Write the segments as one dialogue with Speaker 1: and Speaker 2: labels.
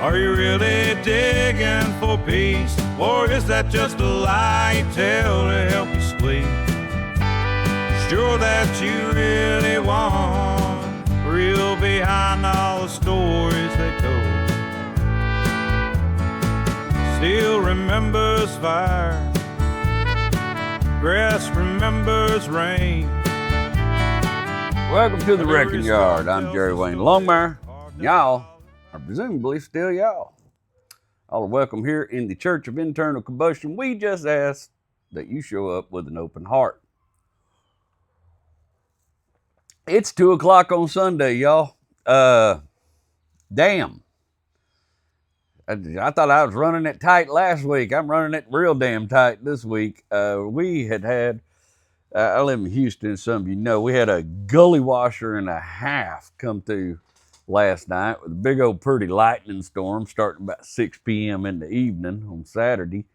Speaker 1: Are you really digging for peace? Or is that just a lie you tell to help you sleep? Sure that you really want real behind all the stories they told. Steel remembers fire, grass remembers rain.
Speaker 2: Welcome to the Wrecking Yard. I'm Jerry Wayne Longmire. Y'all are presumably still y'all. All are welcome here in the Church of Internal Combustion. We just ask that you show up with an open heart. It's 2 o'clock on Sunday, y'all. Damn. I thought I was running it tight last week. I'm running it real damn tight this week. We had I live in Houston, as some of you know. We had a gully washer and a half come through last night with a big old pretty lightning storm starting about 6 p.m. in the evening on Saturday.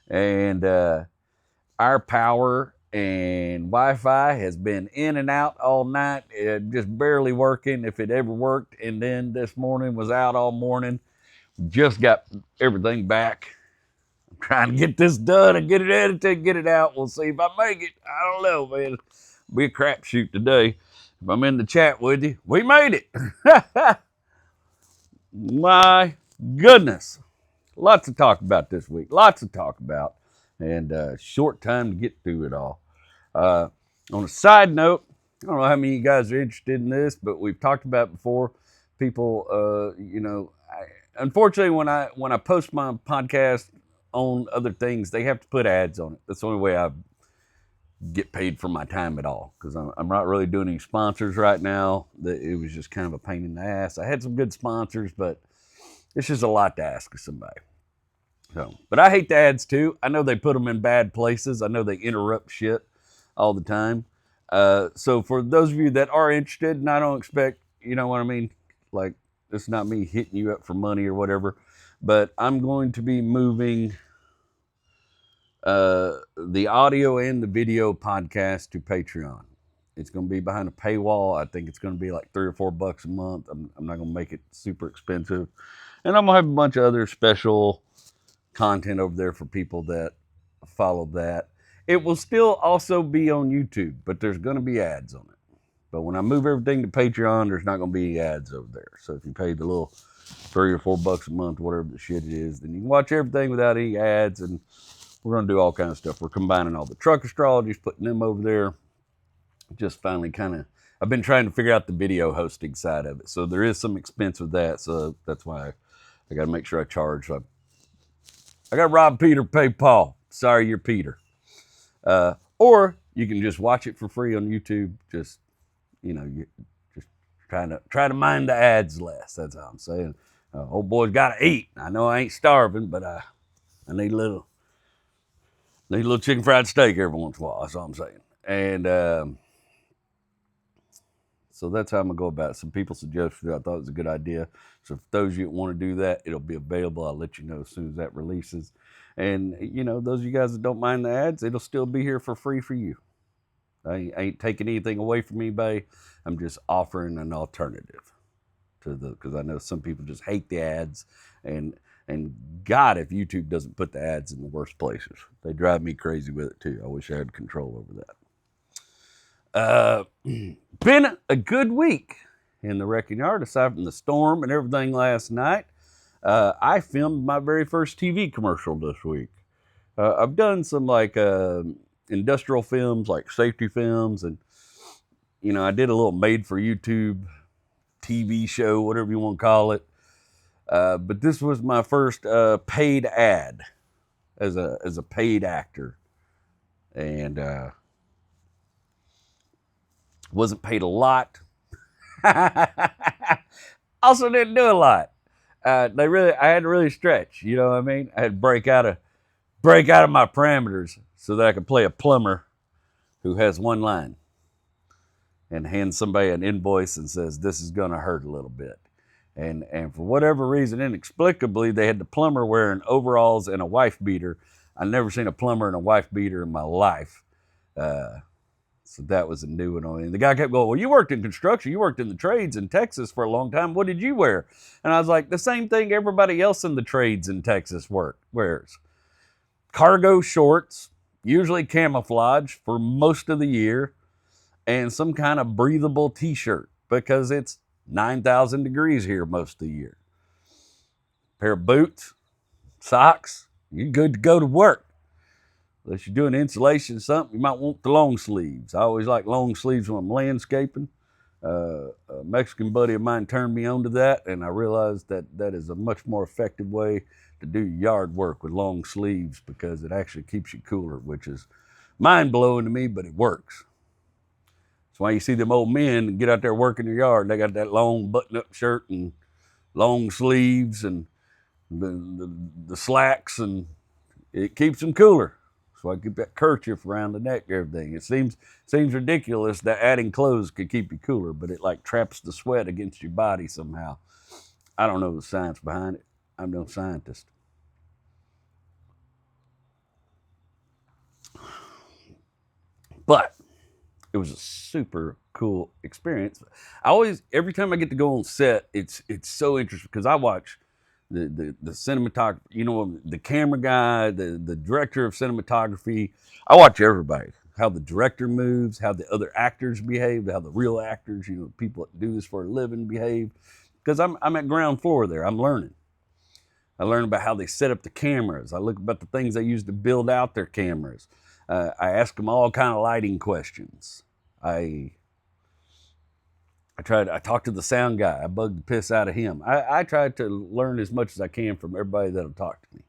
Speaker 2: And our power and Wi-Fi has been in and out all night, just barely working if it ever worked. And then this morning was out all morning. Just got everything back. I'm trying to get this done and get it edited, get it out. We'll see if I make it. I don't know, man. It'll be a crapshoot today. If I'm in the chat with you, we made it. My goodness. Lots to talk about this week. Lots to talk about. And short time to get through it all. On a side note, I don't know how many of you guys are interested in this, but we've talked about it before. People, unfortunately, when I post my podcast on other things, they have to put ads on it. That's the only way I get paid for my time at all, because I'm not really doing any sponsors right now. It was just kind of a pain in the ass. I had some good sponsors, but it's just a lot to ask of somebody. So, but I hate the ads too. I know they put them in bad places. I know they interrupt shit all the time. So for those of you that are interested, and I don't expect, you know what I mean, like, it's not me hitting you up for money or whatever, but I'm going to be moving the audio and the video podcast to Patreon. It's going to be behind a paywall. I think it's going to be like $3 or $4 a month. I'm not going to make it super expensive. And I'm going to have a bunch of other special content over there for people that follow that. It will still also be on YouTube, but there's going to be ads on it. But when I move everything to Patreon, there's not going to be ads over there. So if you pay the little $3 or $4 a month, whatever the shit it is, then you can watch everything without any ads. And we're going to do all kinds of stuff. We're combining all the truck astrologies, putting them over there. Just finally I've been trying to figure out the video hosting side of it. So there is some expense with that. So that's why I got to make sure I charge. I got to rob Peter, pay Paul. Sorry, you're Peter. Or you can just watch it for free on YouTube. Just try to mind the ads less. That's all I'm saying. Old boy's got to eat. I know I ain't starving, but I need a little chicken fried steak every once in a while. That's all I'm saying. And so that's how I'm going to go about it. Some people suggested I thought it was a good idea. So for those of you that want to do that, it'll be available. I'll let you know as soon as that releases. And, those of you guys that don't mind the ads, it'll still be here for free for you. I ain't taking anything away from anybody. I'm just offering an alternative because I know some people just hate the ads. And God, if YouTube doesn't put the ads in the worst places, they drive me crazy with it too. I wish I had control over that. Been a good week in the Wrecking Yard, aside from the storm and everything last night. I filmed my very first TV commercial this week. I've done some industrial films, like safety films, and I did a little made for YouTube TV show, whatever you want to call it. But this was my first paid ad as a paid actor, and wasn't paid a lot. Also didn't do a lot. I had to really stretch. You know what I mean? I had to break out of my parameters so that I could play a plumber who has one line and hands somebody an invoice and says, this is going to hurt a little bit. And for whatever reason, inexplicably, they had the plumber wearing overalls and a wife beater. I've never seen a plumber in a wife beater in my life. So that was a new one on me. And the guy kept going, well, you worked in construction. You worked in the trades in Texas for a long time. What did you wear? And I was like, the same thing everybody else in the trades in Texas wears. Cargo shorts, usually camouflage for most of the year, and some kind of breathable t-shirt because it's 9,000 degrees here most of the year. Pair of boots, socks, you're good to go to work. Unless you're doing insulation or something, you might want the long sleeves. I always like long sleeves when I'm landscaping. A Mexican buddy of mine turned me on to that, and I realized that that is a much more effective way to do yard work with long sleeves because it actually keeps you cooler, which is mind-blowing to me, but it works. That's why you see them old men get out there working their yard. They got that long button-up shirt and long sleeves and the slacks, and it keeps them cooler. So I keep that kerchief around the neck and everything. It seems ridiculous that adding clothes could keep you cooler, but it like traps the sweat against your body somehow. I don't know the science behind it. I'm no scientist. But it was a super cool experience. Every time I get to go on set, it's so interesting because I watch the cinematographer, you know, the camera guy, the director of cinematography. I watch everybody, how the director moves, how the other actors behave, how the real actors, you know, people that do this for a living behave. Because I'm at ground floor there. I'm learning. I learn about how they set up the cameras. I look about the things they use to build out their cameras. I ask them all kind of lighting questions. I talked to the sound guy. I bugged the piss out of him. I try to learn as much as I can from everybody that'll talk to me.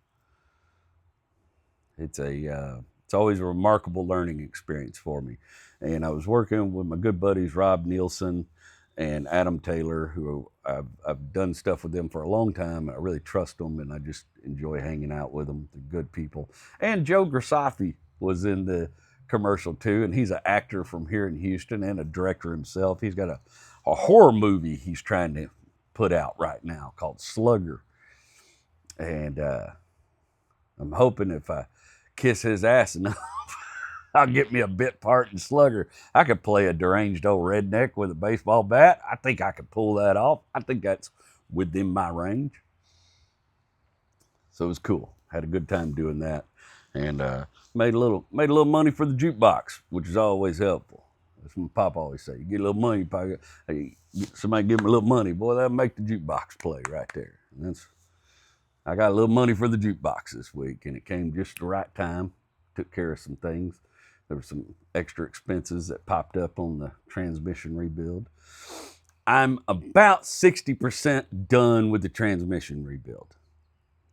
Speaker 2: It's always a remarkable learning experience for me. And I was working with my good buddies Rob Nielsen and Adam Taylor, who I've done stuff with them for a long time. I really trust them, and I just enjoy hanging out with them. They're good people. And Joe Grisafi was in the commercial too, and he's an actor from here in Houston and a director himself. He's got a horror movie he's trying to put out right now called Slugger. And I'm hoping if I kiss his ass enough, I'll get me a bit part in Slugger. I could play a deranged old redneck with a baseball bat. I think I could pull that off. I think that's within my range. So it was cool. Had a good time doing that. And made a little money for the jukebox, which is always helpful. That's what Pop always say. You get a little money, somebody give me a little money, boy, that'll make the jukebox play right there. And I got a little money for the jukebox this week, and it came just the right time. Took care of some things. There were some extra expenses that popped up on the transmission rebuild. I'm about 60% done with the transmission rebuild.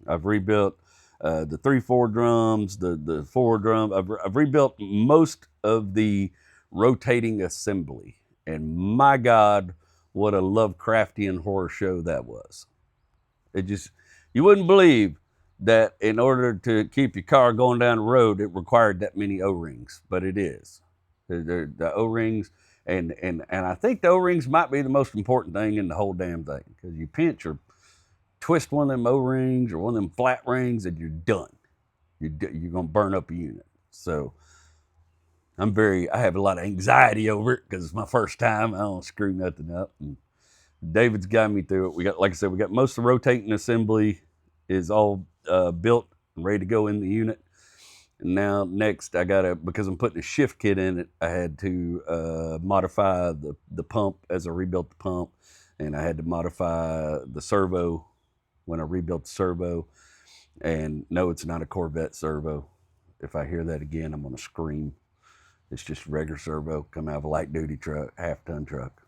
Speaker 2: I've rebuilt the 3/4 drums, the 4 drum. I've rebuilt most of the rotating assembly, and my God, what a Lovecraftian horror show that was. You wouldn't believe that in order to keep your car going down the road, it required that many O-rings, but it is. The O-rings, and I think the O-rings might be the most important thing in the whole damn thing, because you pinch or twist one of them O-rings or one of them flat rings and you're done. You're going to burn up a unit. So I have a lot of anxiety over it because it's my first time. I don't screw nothing up. And David's got me through it. Like I said, we got most of the rotating assembly is all built and ready to go in the unit. And now next because I'm putting a shift kit in it, I had to modify the pump as I rebuilt the pump. And I had to modify the servo when I rebuilt the servo. And no, it's not a Corvette servo. If I hear that again, I'm going to scream. It's just a regular servo, come out of a light duty truck, half-ton truck.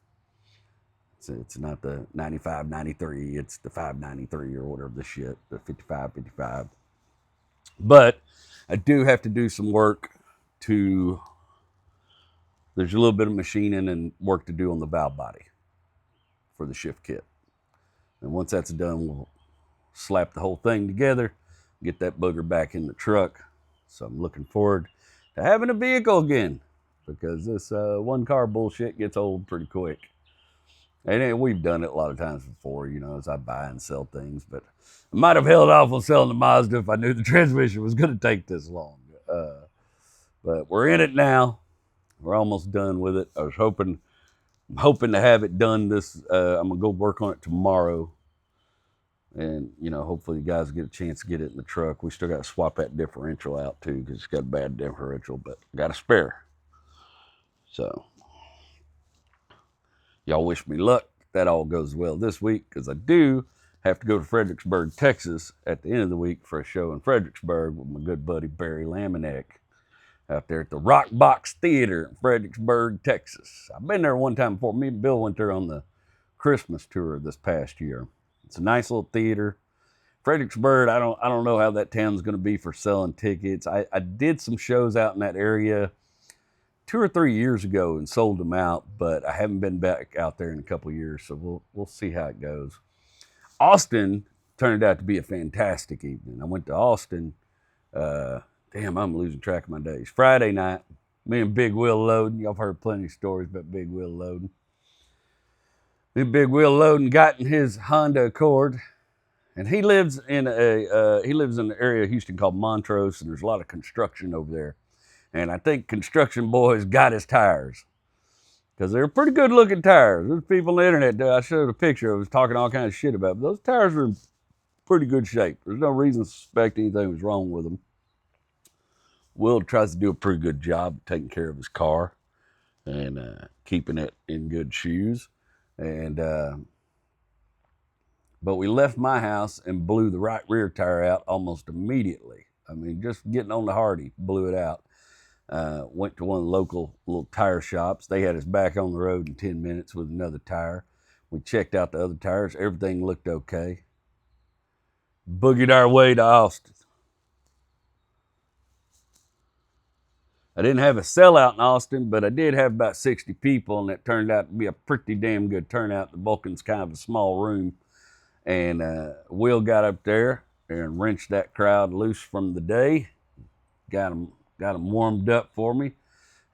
Speaker 2: So it's not the 95, 93, it's the 593 or whatever the shit, the 55, 55. But I do have to do some work there's a little bit of machining and work to do on the valve body for the shift kit. And once that's done, we'll slap the whole thing together, get that booger back in the truck. So I'm looking forward to having a vehicle again, because this one car bullshit gets old pretty quick. And we've done it a lot of times before, you know, as I buy and sell things, but I might have held off on selling the Mazda if I knew the transmission was going to take this long. But we're in it now. We're almost done with it. I'm hoping to have it done this. I'm gonna go work on it tomorrow, and hopefully you guys get a chance to get it in the truck. We still got to swap that differential out too because it's got a bad differential, but got a spare. So y'all wish me luck. That all goes well this week because I do have to go to Fredericksburg, Texas at the end of the week for a show in Fredericksburg with my good buddy Barry Laminek out there at the Rock Box Theater in Fredericksburg, Texas. I've been there one time before. Me and Bill went there on the Christmas tour this past year. It's a nice little theater. Fredericksburg, I don't know how that town's going to be for selling tickets. I did some shows out in that area 2 or 3 years ago and sold them out, but I haven't been back out there in a couple of years, so we'll see how it goes. Austin turned out to be a fantastic evening. I went to Austin. Damn, I'm losing track of my days. Friday night, me and Big Will Loden. Y'all have heard plenty of stories about Big Will Loden. Me and Big Will Loden got in his Honda Accord, and he lives in an area of Houston called Montrose, and there's a lot of construction over there. And I think construction boys got his tires because they're pretty good looking tires. There's people on the internet, I showed a picture, I was talking all kinds of shit about, but those tires are in pretty good shape. There's no reason to suspect anything was wrong with them. Will tries to do a pretty good job of taking care of his car and keeping it in good shoes. And but we left my house and blew the right rear tire out almost immediately. I mean, just getting on the Hardy, blew it out. Went to one of the local little tire shops. They had us back on the road in 10 minutes with another tire. We checked out the other tires. Everything looked okay. Boogied our way to Austin. I didn't have a sellout in Austin, but I did have about 60 people, and it turned out to be a pretty damn good turnout. The Vulcan's kind of a small room. And Will got up there and wrenched that crowd loose from the day. Got them warmed up for me,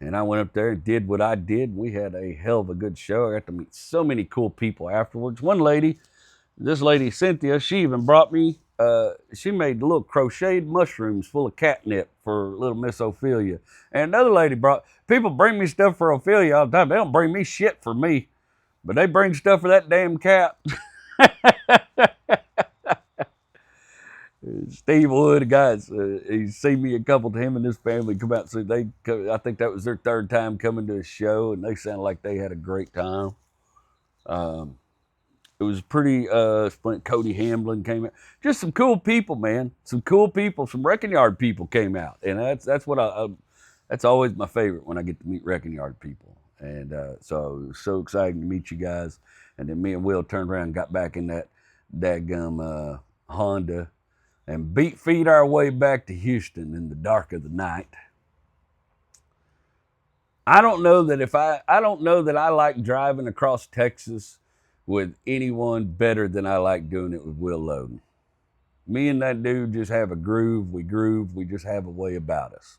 Speaker 2: and I went up there and did what I did. We had a hell of a good show. I got to meet so many cool people afterwards. One lady, this lady Cynthia, she even brought me, she made little crocheted mushrooms full of catnip for little Miss Ophelia. And another lady people bring me stuff for Ophelia all the time. They don't bring me shit for me, but they bring stuff for that damn cat. Steve Wood, guys, he's seen me a couple to him and his family come out. So I think that was their third time coming to a show, and they sounded like they had a great time. It was pretty splendid. Cody Hamblin came out. Just some cool people, man. Some cool people. Some Wrecking Yard people came out, and that's what that's always my favorite when I get to meet Wrecking Yard people. And so it was so exciting to meet you guys. And then me and Will turned around and got back in that dadgum Honda and feed our way back to Houston in the dark of the night. I don't know that I like driving across Texas with anyone better than I like doing it with Will Loden. Me and that dude just have a groove. We just have a way about us,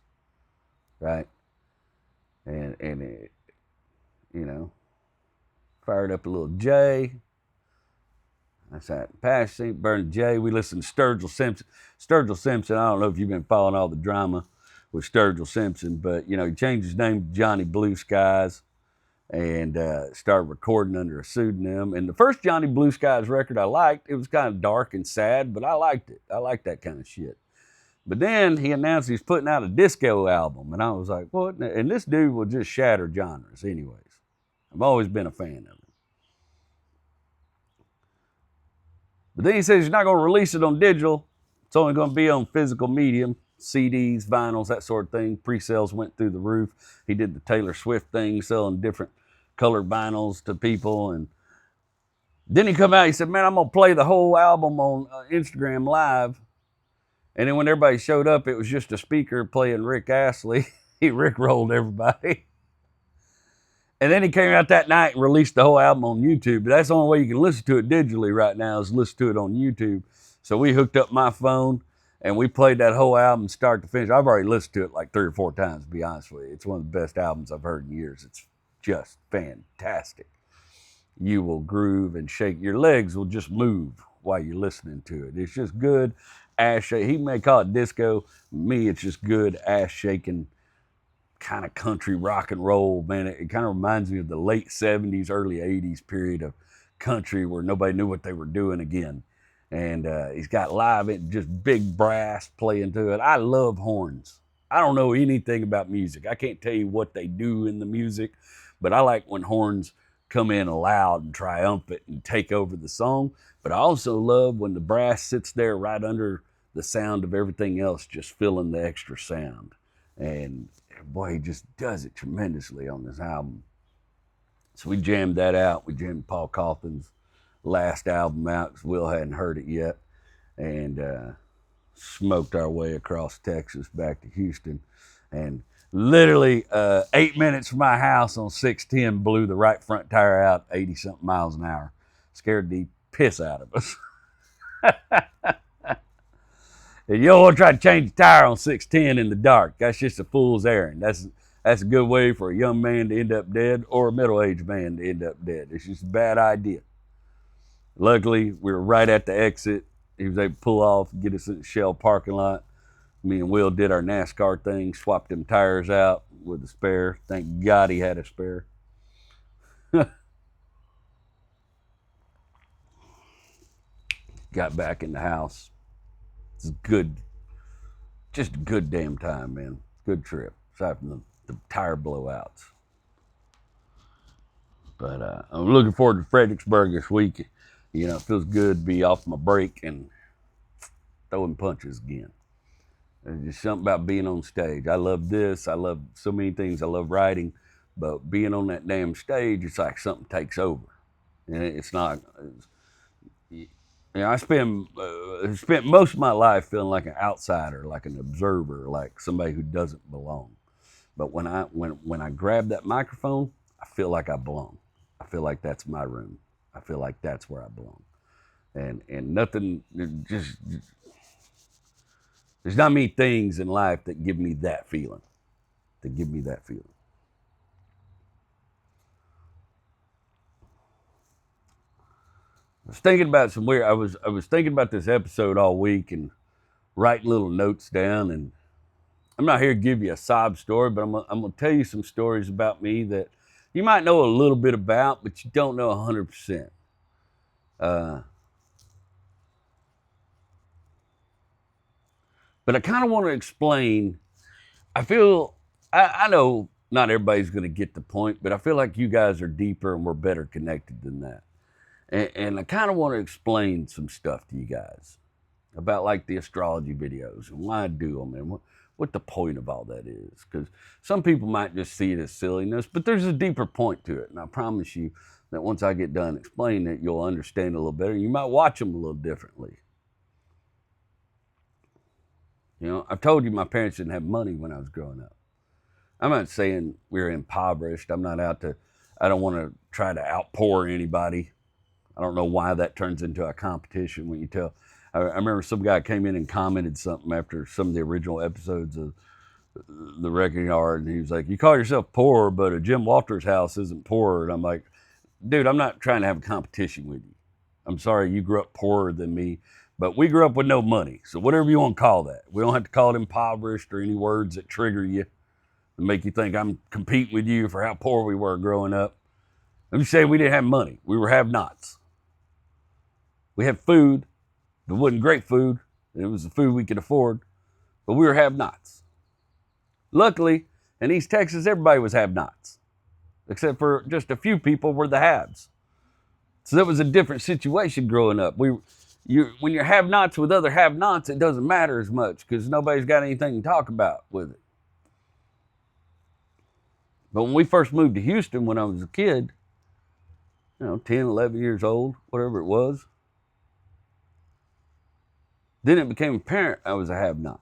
Speaker 2: right? And it, fired up a little J. That's that. Pass St. Bernard J. We listened to Sturgill Simpson. Sturgill Simpson, I don't know if you've been following all the drama with Sturgill Simpson, but, he changed his name to Johnny Blue Skies and started recording under a pseudonym. And the first Johnny Blue Skies record I liked, it was kind of dark and sad, but I liked it. I liked that kind of shit. But then he announced he's putting out a disco album, and I was like, what? And this dude will just shatter genres anyways. I've always been a fan of him. But then he says he's not going to release it on digital. It's only going to be on physical medium, CDs, vinyls, that sort of thing. Pre-sales went through the roof. He did the Taylor Swift thing, selling different colored vinyls to people. And then he come out, he said, man, I'm going to play the whole album on Instagram Live. And then when everybody showed up, it was just a speaker playing Rick Astley. He rickrolled everybody. And then he came out that night and released the whole album on YouTube. But that's the only way you can listen to it digitally right now is listen to it on YouTube. So we hooked up my phone and we played that whole album start to finish. I've already listened to it like 3 or 4 times, to be honest with you. It's one of the best albums I've heard in years. It's just fantastic. You will groove and shake. Your legs will just move while you're listening to it. It's just good ass shake. He may call it disco. Me, it's just good ass shaking kind of country rock and roll, man. It kind of reminds me of the late 70s, early 80s period of country where nobody knew what they were doing again. And he's got live, just big brass playing to it. I love horns. I don't know anything about music. I can't tell you what they do in the music, but I like when horns come in loud and triumphant and take over the song. But I also love when the brass sits there right under the sound of everything else, just filling the extra sound. And boy, he just does it tremendously on this album. So we jammed that out. We jammed Paul Cawthon's last album out because Will hadn't heard it yet. And smoked our way across Texas back to Houston. And literally 8 minutes from my house on 610 blew the right front tire out 80-something miles an hour. Scared the piss out of us. And you don't want to try to change the tire on 610 in the dark. That's just a fool's errand. That's a good way for a young man to end up dead or a middle-aged man to end up dead. It's just a bad idea. Luckily, we were right at the exit. He was able to pull off and get us in the Shell parking lot. Me and Will did our NASCAR thing, swapped them tires out with a spare. Thank God he had a spare. Got back in the house. It's good, just a good damn time, man. Good trip, aside from the tire blowouts. But I'm looking forward to Fredericksburg this week. You know, it feels good to be off my break and throwing punches again. There's just something about being on stage. I love this. I love so many things. I love writing. But being on that damn stage, it's like something takes over. And it's not... I spent most of my life feeling like an outsider, like an observer, like somebody who doesn't belong. But when I grab that microphone, I feel like I belong. I feel like that's my room. I feel like that's where I belong. And nothing, just there's not many things in life that give me that feeling. I was thinking about I was thinking about this episode all week and writing little notes down. And I'm not here to give you a sob story, but I'm gonna tell you some stories about me that you might know a little bit about, but you don't know 100%. But I kind of want to explain. I know not everybody's going to get the point, but I feel like you guys are deeper and we're better connected than that. And I kind of want to explain some stuff to you guys about like the astrology videos and why I do them and what the point of all that is. Because some people might just see it as silliness, but there's a deeper point to it. And I promise you that once I get done explaining it, you'll understand a little better. You might watch them a little differently. You know, I've told you my parents didn't have money when I was growing up. I'm not saying we're impoverished. I don't want to try to outpour anybody. I don't know why that turns into a competition when you tell. I remember some guy came in and commented something after some of the original episodes of The Wrecking Yard, and he was like, "You call yourself poor, but a Jim Walters house isn't poor." And I'm like, dude, I'm not trying to have a competition with you. I'm sorry you grew up poorer than me, but we grew up with no money. So whatever you want to call that. We don't have to call it impoverished or any words that trigger you and make you think I'm competing with you for how poor we were growing up. Let me say we didn't have money. We were have-nots. We had food. It wasn't great food. It was the food we could afford, but we were have-nots. Luckily, in East Texas, everybody was have-nots, except for just a few people were the haves. So that was a different situation growing up. When you're have-nots with other have-nots, it doesn't matter as much because nobody's got anything to talk about with it. But when we first moved to Houston when I was a kid, 10, 11 years old, whatever it was, then it became apparent I was a have-not.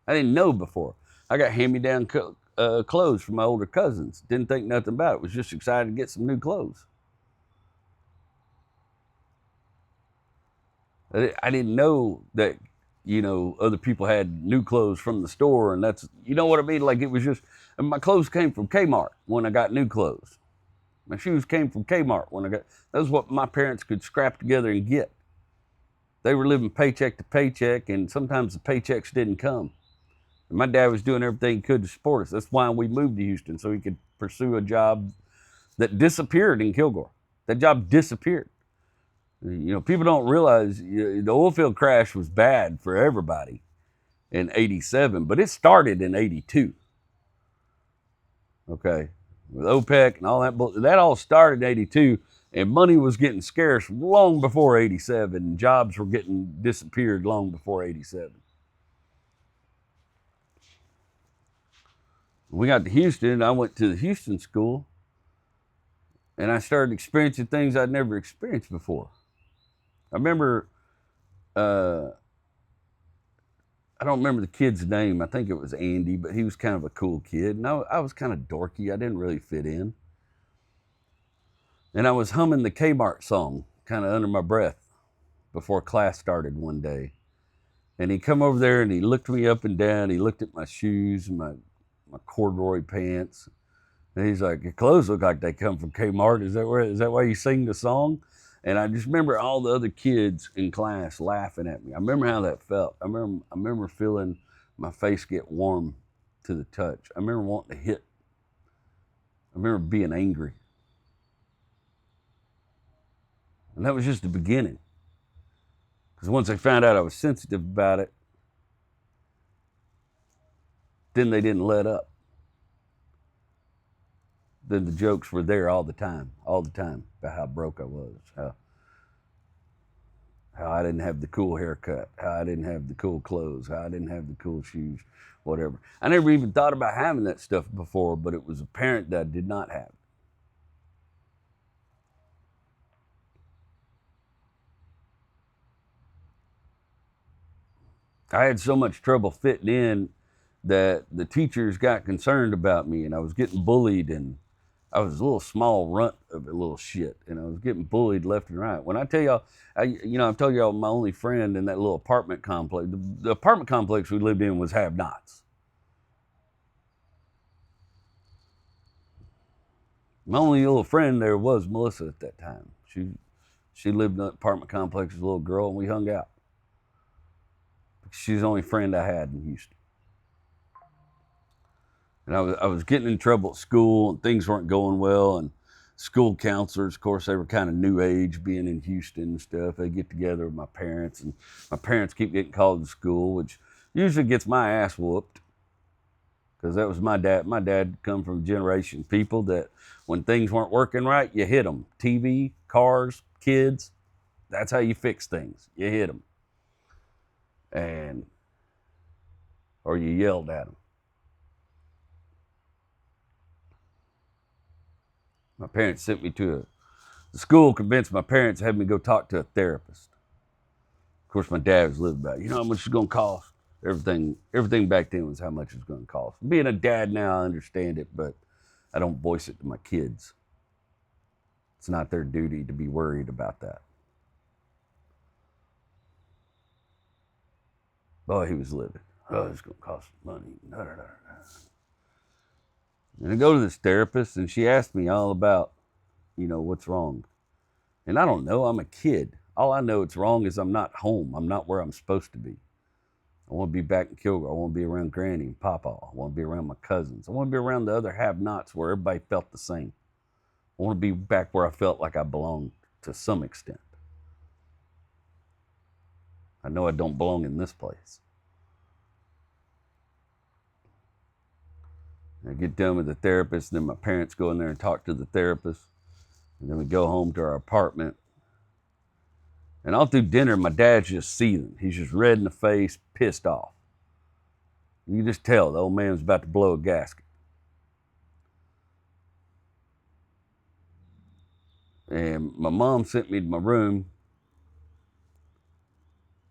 Speaker 2: I didn't know before. I got hand-me-down clothes from my older cousins. Didn't think nothing about it. Was just excited to get some new clothes. I didn't know that, other people had new clothes from the store, and that's, you know what I mean? Like it was just, and my clothes came from Kmart when I got new clothes. My shoes came from Kmart that was what my parents could scrap together and get. They were living paycheck to paycheck, and sometimes the paychecks didn't come. And my dad was doing everything he could to support us. That's why we moved to Houston, so he could pursue a job that disappeared in Kilgore. That job disappeared. You know, people don't realize the oil field crash was bad for everybody in 87, but it started in 82. Okay, with OPEC and all that all started in 82, and money was getting scarce long before 87, and jobs were getting disappeared long before 87. When we got to Houston, I went to the Houston school, and I started experiencing things I'd never experienced before. I remember, I don't remember the kid's name. I think it was Andy, but he was kind of a cool kid. And I was kind of dorky. I didn't really fit in. And I was humming the Kmart song, kind of under my breath, before class started one day. And he come over there and he looked me up and down. He looked at my shoes and my corduroy pants. And he's like, your clothes look like they come from Kmart. Is that why you sing the song? And I just remember all the other kids in class laughing at me. I remember how that felt. I remember feeling my face get warm to the touch. I remember wanting to hit. I remember being angry. And that was just the beginning. Because once they found out I was sensitive about it, then they didn't let up. Then the jokes were there all the time, about how broke I was, how I didn't have the cool haircut, how I didn't have the cool clothes, how I didn't have the cool shoes, whatever. I never even thought about having that stuff before, but it was apparent that I did not have it. I had so much trouble fitting in that the teachers got concerned about me, and I was getting bullied, and I was a little small runt of a little shit, and I was getting bullied left and right. When I tell y'all, I've told y'all my only friend in that little apartment complex, the apartment complex we lived in was have-nots. My only little friend there was Melissa at that time. She lived in that apartment complex as a little girl, and we hung out. She's the only friend I had in Houston. And I was getting in trouble at school, and things weren't going well. And school counselors, of course, they were kind of new age, being in Houston and stuff. They get together with my parents, and my parents keep getting called to school, which usually gets my ass whooped. Because that was my dad. My dad come from a generation of people that when things weren't working right, you hit them. TV, cars, kids, that's how you fix things. You hit them. Or you yelled at them. My parents sent me to the school, convinced my parents to have me go talk to a therapist. Of course, my dad was living about it. You know how much it's going to cost? Everything back then was how much it's going to cost. Being a dad now, I understand it, but I don't voice it to my kids. It's not their duty to be worried about that. Boy, he was living. Oh, it's going to cost money. And I go to this therapist, and she asked me all about, what's wrong. And I don't know. I'm a kid. All I know it's wrong is I'm not home. I'm not where I'm supposed to be. I want to be back in Kilgore. I want to be around Granny and Papa. I want to be around my cousins. I want to be around the other have-nots where everybody felt the same. I want to be back where I felt like I belonged to some extent. I know I don't belong in this place. I get done with the therapist, and then my parents go in there and talk to the therapist. And then we go home to our apartment. And all through dinner, my dad's just seething. He's just red in the face, pissed off. You can just tell the old man's about to blow a gasket. And my mom sent me to my room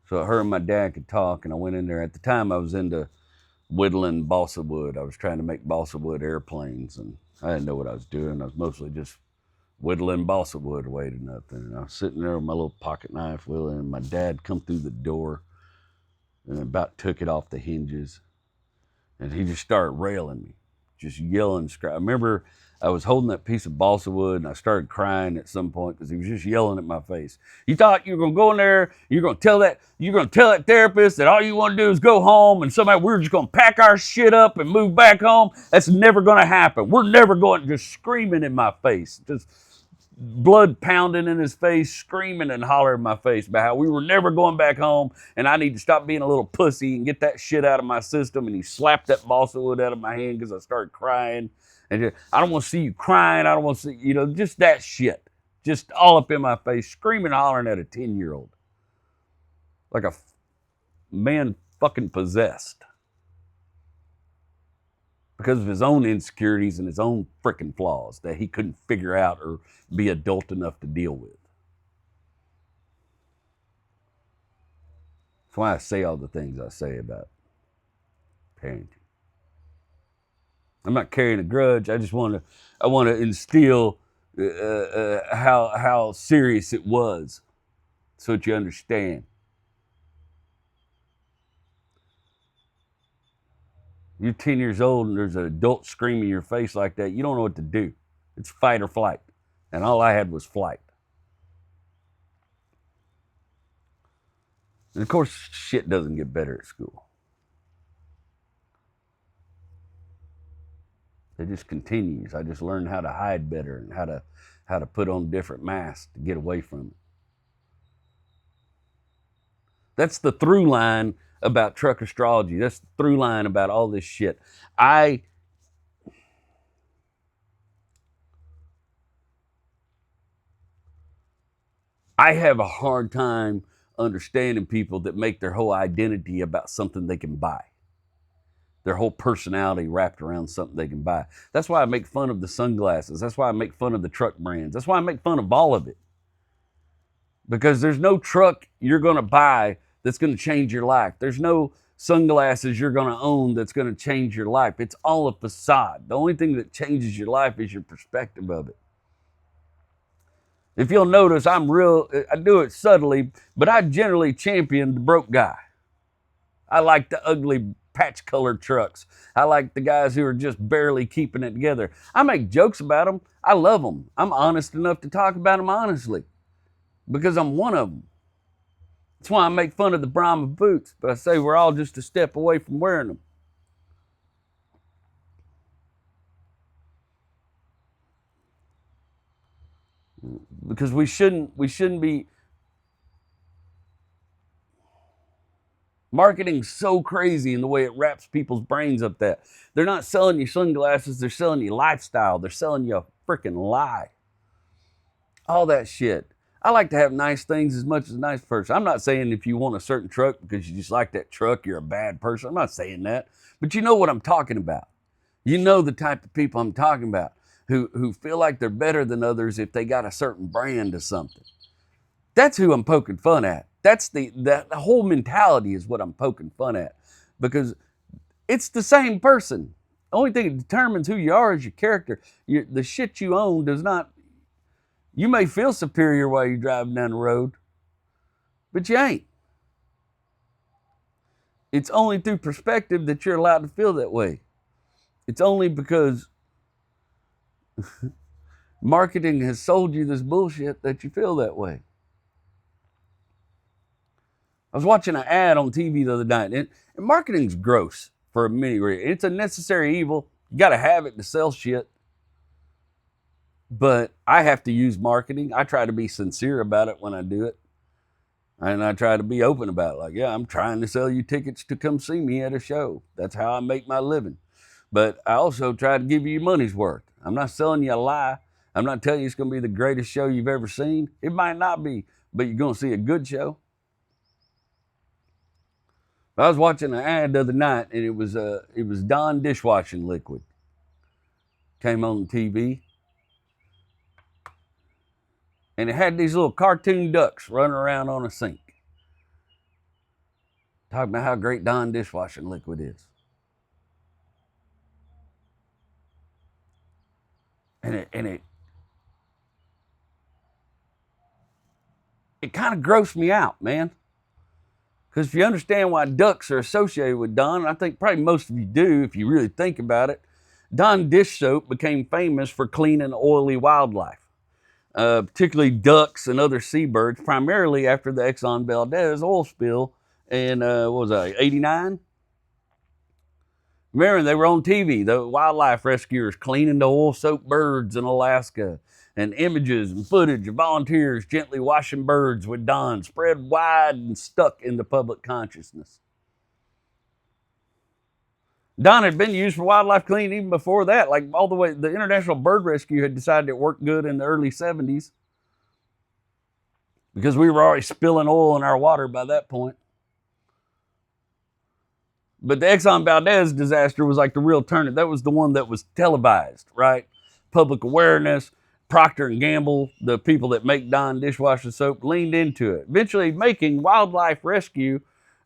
Speaker 2: so her and my dad could talk. And I went in there. At the time, I was into whittling balsa wood. I was trying to make balsa wood airplanes, and I didn't know what I was doing. I was mostly just whittling balsa wood away to nothing. And I was sitting there with my little pocket knife whittling, and my dad come through the door and about took it off the hinges, and he just started railing me. just yelling. I remember I was holding that piece of balsa wood and I started crying at some point because he was just yelling at my face. You thought you were gonna go in there, you're gonna tell that therapist that all you want to do is go home and somehow we're just gonna pack our shit up and move back home. That's never gonna happen. We're never going, just screaming in my face, just blood pounding in his face, screaming and hollering in my face about how we were never going back home and I need to stop being a little pussy and get that shit out of my system. And he slapped that balsa wood out of my hand because I started crying. And just, I don't want to see you crying. I don't want to see, just that shit. Just all up in my face, screaming and hollering at a 10-year-old. Like a man fucking possessed. Because of his own insecurities and his own freaking flaws that he couldn't figure out or be adult enough to deal with. That's why I say all the things I say about parenting. I'm not carrying a grudge. I want to instill how serious it was, so that you understand. You're 10 years old and there's an adult screaming in your face like that. You don't know what to do. It's fight or flight, and all I had was flight. And of course, shit doesn't get better at school. It just continues. I just learned how to hide better and how to put on different masks to get away from it. That's the through line about truck astrology. That's the through line about all this shit. I have a hard time understanding people that make their whole identity about something they can buy. Their whole personality wrapped around something they can buy. That's why I make fun of the sunglasses. That's why I make fun of the truck brands. That's why I make fun of all of it. Because there's no truck you're going to buy that's going to change your life. There's no sunglasses you're going to own that's going to change your life. It's all a facade. The only thing that changes your life is your perspective of it. If you'll notice, I do it subtly, but I generally champion the broke guy. I like the ugly patch-colored trucks. I like the guys who are just barely keeping it together. I make jokes about them. I love them. I'm honest enough to talk about them honestly because I'm one of them. That's why I make fun of the Brahma boots, but I say we're all just a step away from wearing them. Because we shouldn't be marketing so crazy in the way it wraps people's brains up that they're not selling you sunglasses, they're selling you lifestyle, they're selling you a freaking lie. All that shit. I like to have nice things as much as a nice person. I'm not saying if you want a certain truck because you just like that truck, you're a bad person. I'm not saying that. But you know what I'm talking about. You know the type of people I'm talking about who feel like they're better than others if they got a certain brand of something. That's who I'm poking fun at. That's the whole mentality is what I'm poking fun at. Because it's the same person. The only thing that determines who you are is your character. The shit you own does not. You may feel superior while you're driving down the road, but you ain't. It's only through perspective that you're allowed to feel that way. It's only because marketing has sold you this bullshit that you feel that way. I was watching an ad on TV the other night, and marketing's gross for many reasons. It's a necessary evil. You got to have it to sell shit. But I have to use marketing. I try to be sincere about it when I do it. And I try to be open about it. Like, yeah, I'm trying to sell you tickets to come see me at a show. That's how I make my living. But I also try to give you your money's worth. I'm not selling you a lie. I'm not telling you it's going to be the greatest show you've ever seen. It might not be, but you're going to see a good show. I was watching an ad the other night, and it was Dawn dishwashing liquid. Came on TV. And it had these little cartoon ducks running around on a sink. Talking about how great Dawn dishwashing liquid is. And it kind of grossed me out, man. Because if you understand why ducks are associated with Dawn, and I think probably most of you do if you really think about it, Dawn dish soap became famous for cleaning oily wildlife, particularly ducks and other seabirds, primarily after the Exxon Valdez oil spill in, what was that, 89? Remember, they were on TV, the wildlife rescuers cleaning the oil soaked birds in Alaska, and images and footage of volunteers gently washing birds with Dawn spread wide and stuck in the public consciousness. Dawn had been used for wildlife cleaning even before that, like all the way. The International Bird Rescue had decided it worked good in the early 70s because we were already spilling oil in our water by that point. But the Exxon Valdez disaster was like the real turn. That was the one that was televised, right? Public awareness. Procter & Gamble, the people that make Dawn dishwasher soap, leaned into it, eventually making wildlife rescue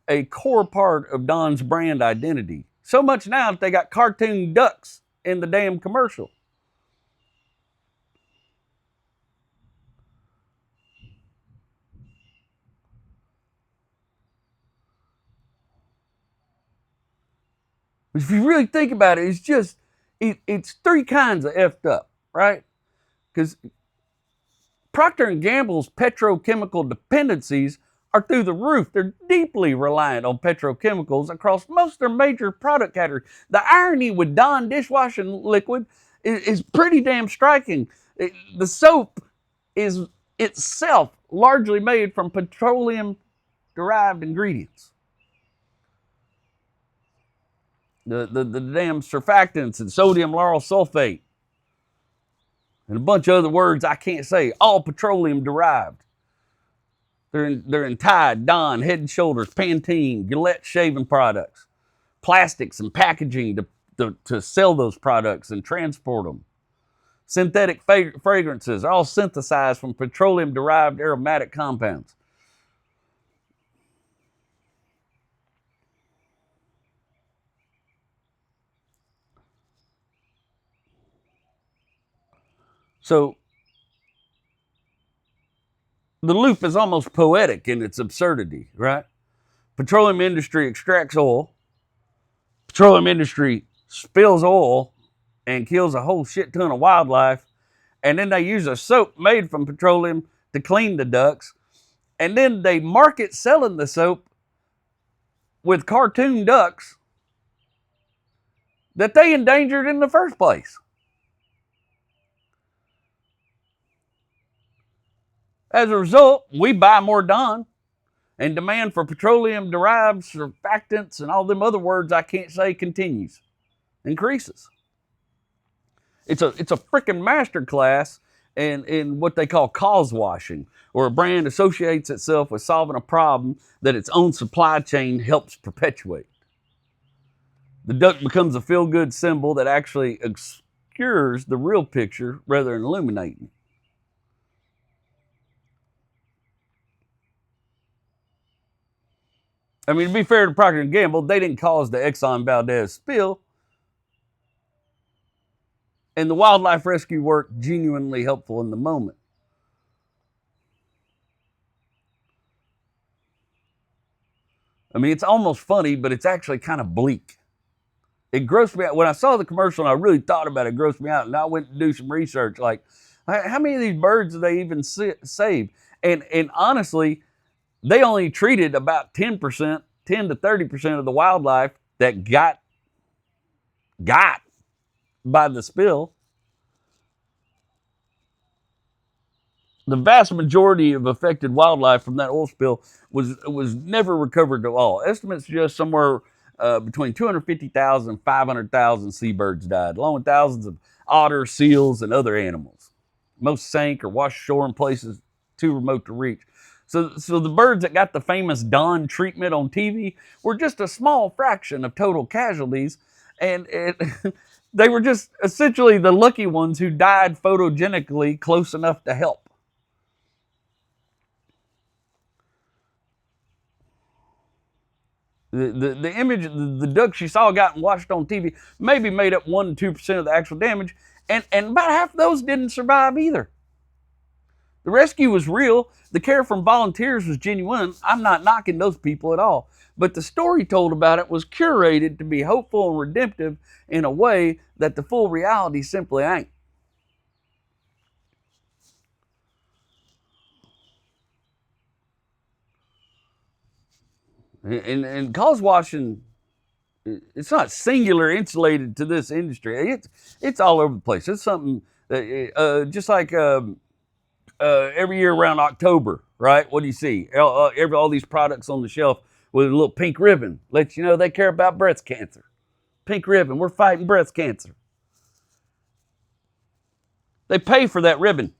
Speaker 2: a core part of Dawn's brand identity. So much now that they got cartoon ducks in the damn commercial. But if you really think about it, it's three kinds of effed up, right? Because Procter & Gamble's petrochemical dependencies are through the roof. They're deeply reliant on petrochemicals across most of their major product categories. The irony with Dawn dishwashing liquid is pretty damn striking. The soap is itself largely made from petroleum-derived ingredients. The damn surfactants and sodium lauryl sulfate and a bunch of other words I can't say, all petroleum-derived. They're in Tide, Dawn, Head & Shoulders, Pantene, Gillette shaving products, plastics and packaging to sell those products and transport them. Synthetic fragrances are all synthesized from petroleum-derived aromatic compounds. So the loop is almost poetic in its absurdity, right? Petroleum industry extracts oil. Petroleum industry spills oil and kills a whole shit ton of wildlife. And then they use a soap made from petroleum to clean the ducks. And then they market selling the soap with cartoon ducks that they endangered in the first place. As a result, we buy more Dawn, and demand for petroleum-derived surfactants and all them other words I can't say continues, increases. It's a freaking masterclass in what they call causewashing, where a brand associates itself with solving a problem that its own supply chain helps perpetuate. The duck becomes a feel-good symbol that actually obscures the real picture rather than illuminating it. I mean, to be fair to Procter & Gamble, they didn't cause the Exxon Valdez spill. And the wildlife rescue work genuinely helpful in the moment. I mean, it's almost funny, but it's actually kind of bleak. It grossed me out. When I saw the commercial and I really thought about it, it grossed me out. And I went to do some research, like, how many of these birds do they even save? And honestly, they only treated about 10% to 30% of the wildlife that got by the spill. The vast majority of affected wildlife from that oil spill was never recovered at all. Estimates suggest somewhere between 250,000 and 500,000 seabirds died, along with thousands of otters, seals, and other animals. Most sank or washed ashore in places too remote to reach. So the birds that got the famous Dawn treatment on TV were just a small fraction of total casualties, and they were just essentially the lucky ones who died photogenically close enough to help. The image, the ducks you saw got watched on TV maybe made up 1 to 2% of the actual damage, and about half of those didn't survive either. The rescue was real. The care from volunteers was genuine. I'm not knocking those people at all. But the story told about it was curated to be hopeful and redemptive in a way that the full reality simply ain't. And cause washing, it's not singular insulated to this industry. It's all over the place. It's something that, just like every year around October, right? What do you see? All these products on the shelf with a little pink ribbon. Lets you know they care about breast cancer. Pink ribbon. We're fighting breast cancer. They pay for that ribbon.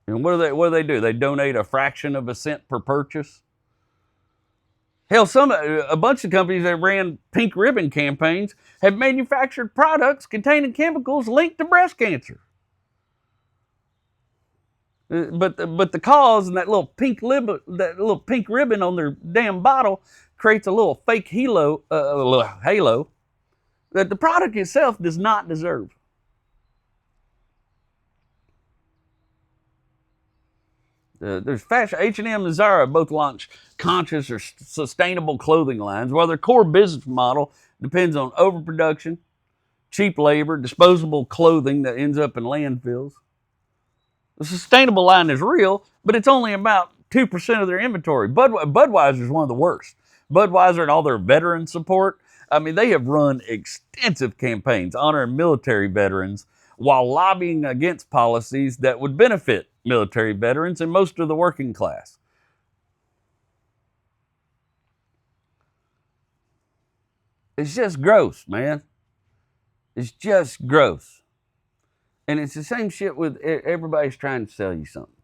Speaker 2: And what do they do? They donate a fraction of a cent per purchase. Hell, a bunch of companies that ran pink ribbon campaigns have manufactured products containing chemicals linked to breast cancer. But the cause and that little pink ribbon on their damn bottle creates a little fake halo that the product itself does not deserve. There's fashion. H&M and Zara both launch conscious or sustainable clothing lines, while their core business model depends on overproduction, cheap labor, disposable clothing that ends up in landfills. The sustainable line is real, but it's only about 2% of their inventory. Budweiser is one of the worst. Budweiser and all their veteran support, I mean, they have run extensive campaigns honoring military veterans while lobbying against policies that would benefit military veterans and most of the working class. It's just gross, man. It's just gross. And it's the same shit with everybody's trying to sell you something.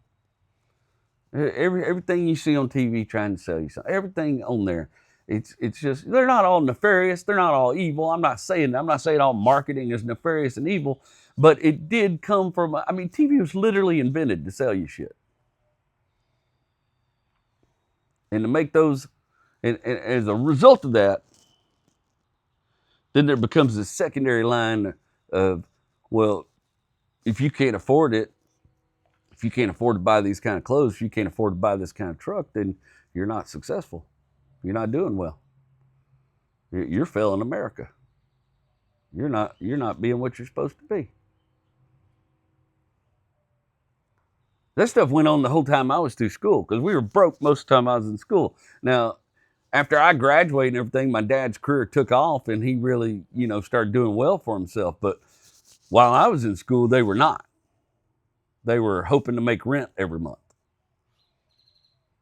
Speaker 2: Everything you see on TV trying to sell you something. Everything on there. It's just, they're not all nefarious. They're not all evil. I'm not saying all marketing is nefarious and evil, but it did come from, TV was literally invented to sell you shit. And to make those, and as a result of that, then there becomes this secondary line of, well, if you can't afford it, if you can't afford to buy these kind of clothes, if you can't afford to buy this kind of truck, then you're not successful. You're not doing well. You're failing America. You're not being what you're supposed to be. That stuff went on the whole time I was through school because we were broke most of the time I was in school. Now, after I graduated and everything, my dad's career took off and he really, started doing well for himself. But while I was in school, they were not. They were hoping to make rent every month.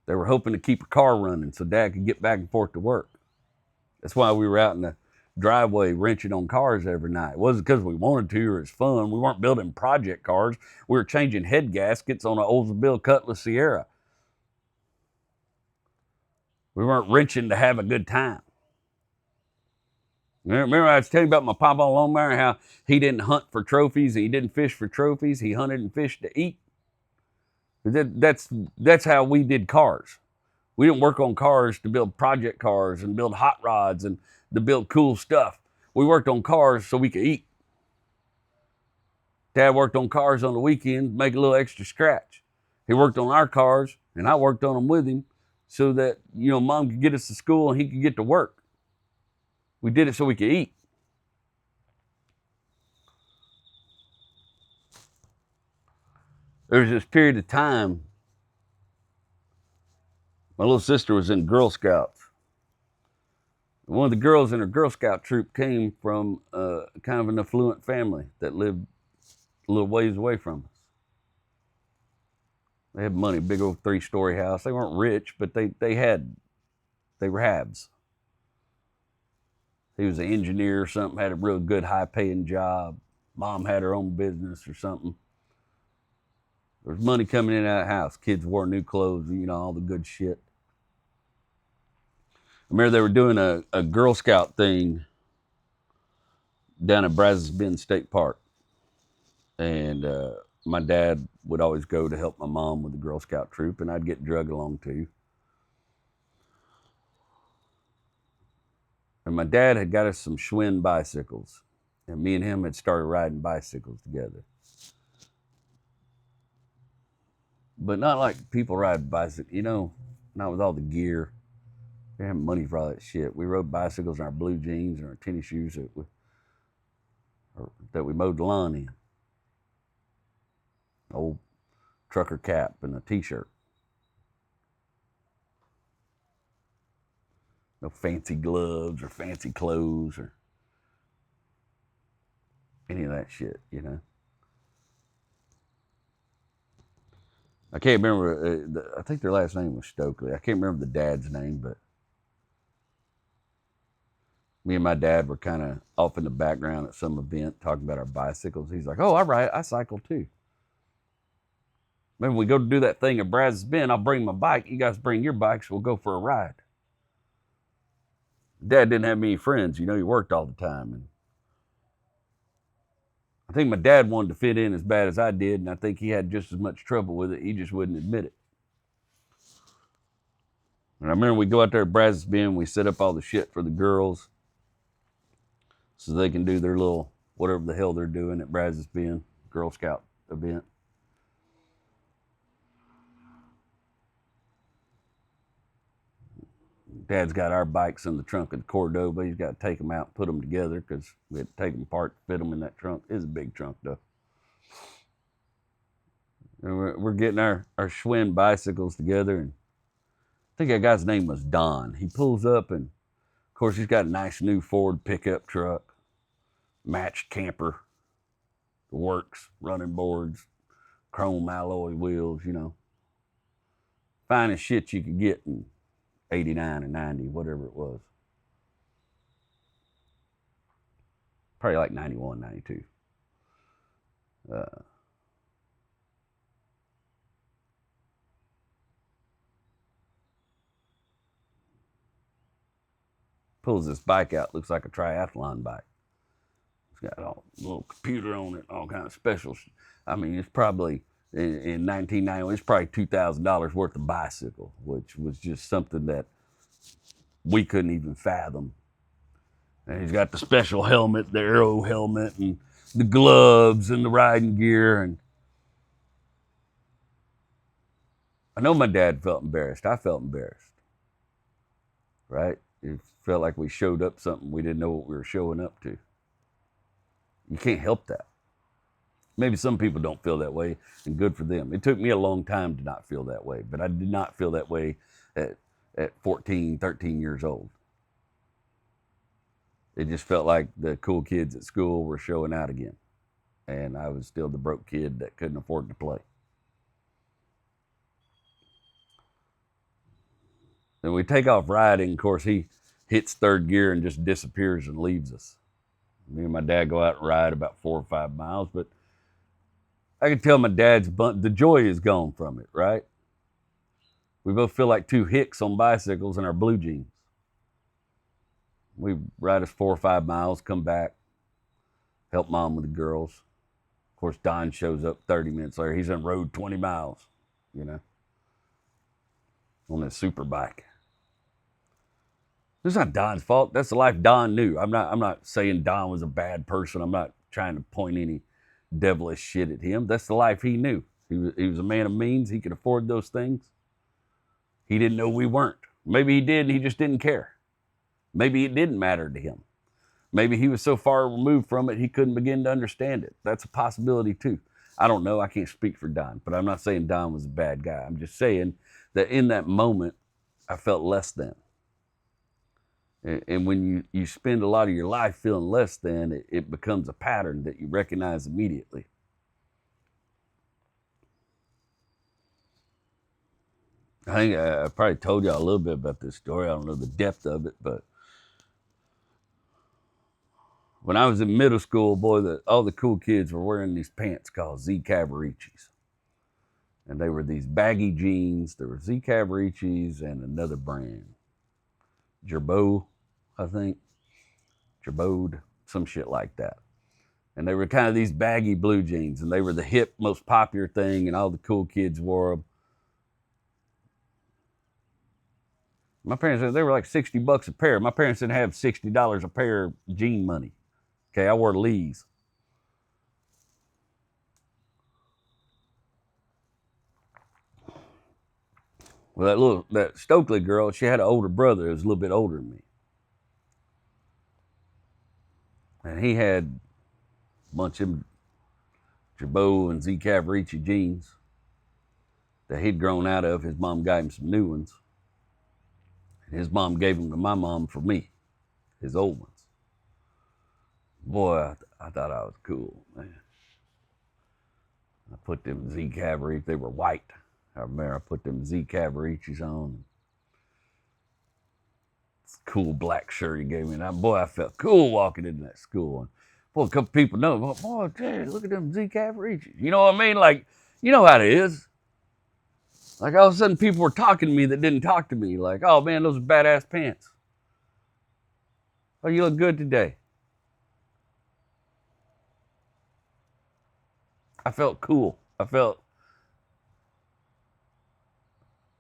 Speaker 2: They were hoping to keep a car running so Dad could get back and forth to work. That's why we were out in the driveway wrenching on cars every night. It wasn't because we wanted to or it's fun. We weren't building project cars. We were changing head gaskets on an Oldsmobile Cutlass Sierra. We weren't wrenching to have a good time. Remember I was telling you about my papa on Longmire, how he didn't hunt for trophies and he didn't fish for trophies. He hunted and fished to eat. That's how we did cars. We didn't work on cars to build project cars and build hot rods and to build cool stuff. We worked on cars so we could eat. Dad worked on cars on the weekend, make a little extra scratch. He worked on our cars and I worked on them with him so that, Mom could get us to school and he could get to work. We did it so we could eat. There was this period of time, my little sister was in Girl Scouts. One of the girls in her Girl Scout troop came from kind of an affluent family that lived a little ways away from us. They had money, big old 3-story house. They weren't rich, but they were haves. He was an engineer or something, had a real good high-paying job. Mom had her own business or something. There was money coming in and out of the house. Kids wore new clothes, all the good shit. I remember they were doing a Girl Scout thing down at Brazos Bend State Park. And my dad would always go to help my mom with the Girl Scout troop, and I'd get drugged along too. And my dad had got us some Schwinn bicycles. And me and him had started riding bicycles together. but not like people ride bicycles, you know, not with all the gear. We didn't have money for all that shit. We rode bicycles in our blue jeans and our tennis shoes that we mowed the lawn in. Old trucker cap and a t-shirt. No fancy gloves or fancy clothes or any of that shit, you know. I can't remember, I think their last name was Stokely. I can't remember the dad's name, but me and my dad were kind of off in the background at some event talking about our bicycles. He's like, oh, I cycle too. Maybe we go to do that thing at Brazos Bend, I'll bring my bike. You guys bring your bikes, we'll go for a ride. Dad didn't have many friends, you know, he worked all the time. And I think my dad wanted to fit in as bad as I did, and I think he had just as much trouble with it. He just wouldn't admit it. And I remember we go out there at Brazos Bend, we set up all the shit for the girls so they can do their little, whatever the hell they're doing at Brazos Bend, Girl Scout event. Dad's got our bikes in the trunk of the Cordoba. He's got to take them out and put them together because we had to take them apart to fit them in that trunk. It's a big trunk, though. And we're getting our Schwinn bicycles together, and I think that guy's name was Don. He pulls up, and of course, he's got a nice new Ford pickup truck, matched camper, works, running boards, chrome alloy wheels, you know. Finest shit you could get in 89 or 90, whatever it was. Probably like 91, 92. Pulls this bike out, looks like a triathlon bike. It's got a little computer on it, all kind of specials. I mean, it's probably, in 1991, it's probably $2,000 worth of bicycle, which was just something that we couldn't even fathom. And he's got the special helmet, the aero helmet, and the gloves and the riding gear. And I know my dad felt embarrassed. I felt embarrassed, right? It felt like we showed up something we didn't know what we were showing up to. You can't help that. Maybe some people don't feel that way, and good for them. It took me a long time to not feel that way, but I did not feel that way at 14, 13 years old. It just felt like the cool kids at school were showing out again, and I was still the broke kid that couldn't afford to play. And we take off riding. Of course, he hits third gear and just disappears and leaves us. Me and my dad go out and ride about 4 or 5 miles, but I can tell my dad's the joy is gone from it, right? We both feel like two hicks on bicycles in our blue jeans. We ride us 4 or 5 miles, come back, help mom with the girls. Of course, Don shows up 30 minutes later. He's on road 20 miles, you know, on that super bike. It's not Don's fault. That's the life Don knew. I'm not saying Don was a bad person. I'm not trying to point any devilish shit at him. That's the life he knew. He was a man of means. He could afford those things. He didn't know we weren't. Maybe he did, and he just didn't care. Maybe it didn't matter to him. Maybe he was so far removed from it, he couldn't begin to understand it. That's a possibility too. I don't know. I can't speak for Don, but I'm not saying Don was a bad guy. I'm just saying that in that moment, I felt less than. And when you spend a lot of your life feeling less than, it becomes a pattern that you recognize immediately. I think I probably told y'all a little bit about this story. I don't know the depth of it, but when I was in middle school, boy, all the cool kids were wearing these pants called Z Cavaricis. And they were these baggy jeans. There were Z Cavaricis and another brand. Gerbeau, I think. Gerbode, some shit like that. And they were kind of these baggy blue jeans, and they were the hip, most popular thing, and all the cool kids wore them. My parents said they were like $60 a pair. My parents didn't have $60 a pair of jean money. Okay, I wore Lee's. Well, that Stokely girl, she had an older brother who was a little bit older than me. And he had a bunch of Jabot and Z Cavaricci jeans that he'd grown out of. His mom got him some new ones. And his mom gave them to my mom for me, his old ones. Boy, I thought I was cool, man. I put them Z Cavaricci, they were white. I remember I put them Z Cavariccis on. This cool black shirt he gave me. And boy, I felt cool walking into that school. And boy, a couple people know, boy, Jay, look at them Z Cavariccis. You know what I mean? Like, you know how it is. Like all of a sudden people were talking to me that didn't talk to me. Like, oh man, those are badass pants. Oh, you look good today. I felt cool.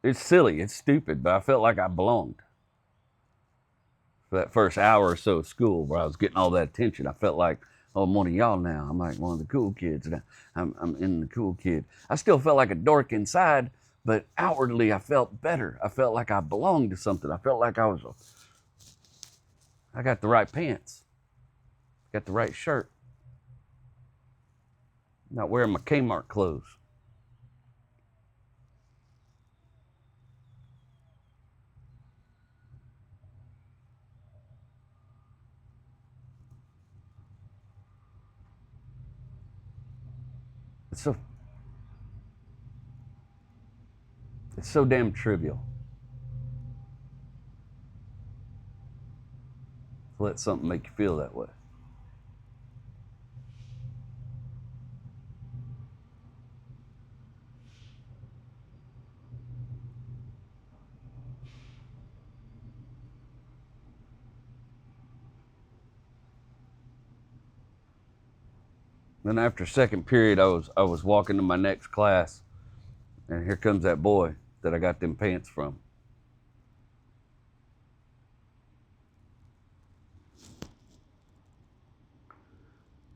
Speaker 2: It's silly, it's stupid, but I felt like I belonged. For that first hour or so of school where I was getting all that attention, I felt like, oh, I'm one of y'all now. I'm like one of the cool kids. I'm in the cool kid. I still felt like a dork inside, but outwardly I felt better. I felt like I belonged to something. I felt like I got the right pants, got the right shirt. Not wearing my Kmart clothes. It's so damn trivial. To let something make you feel that way. Then after second period, I was walking to my next class, and here comes that boy that I got them pants from.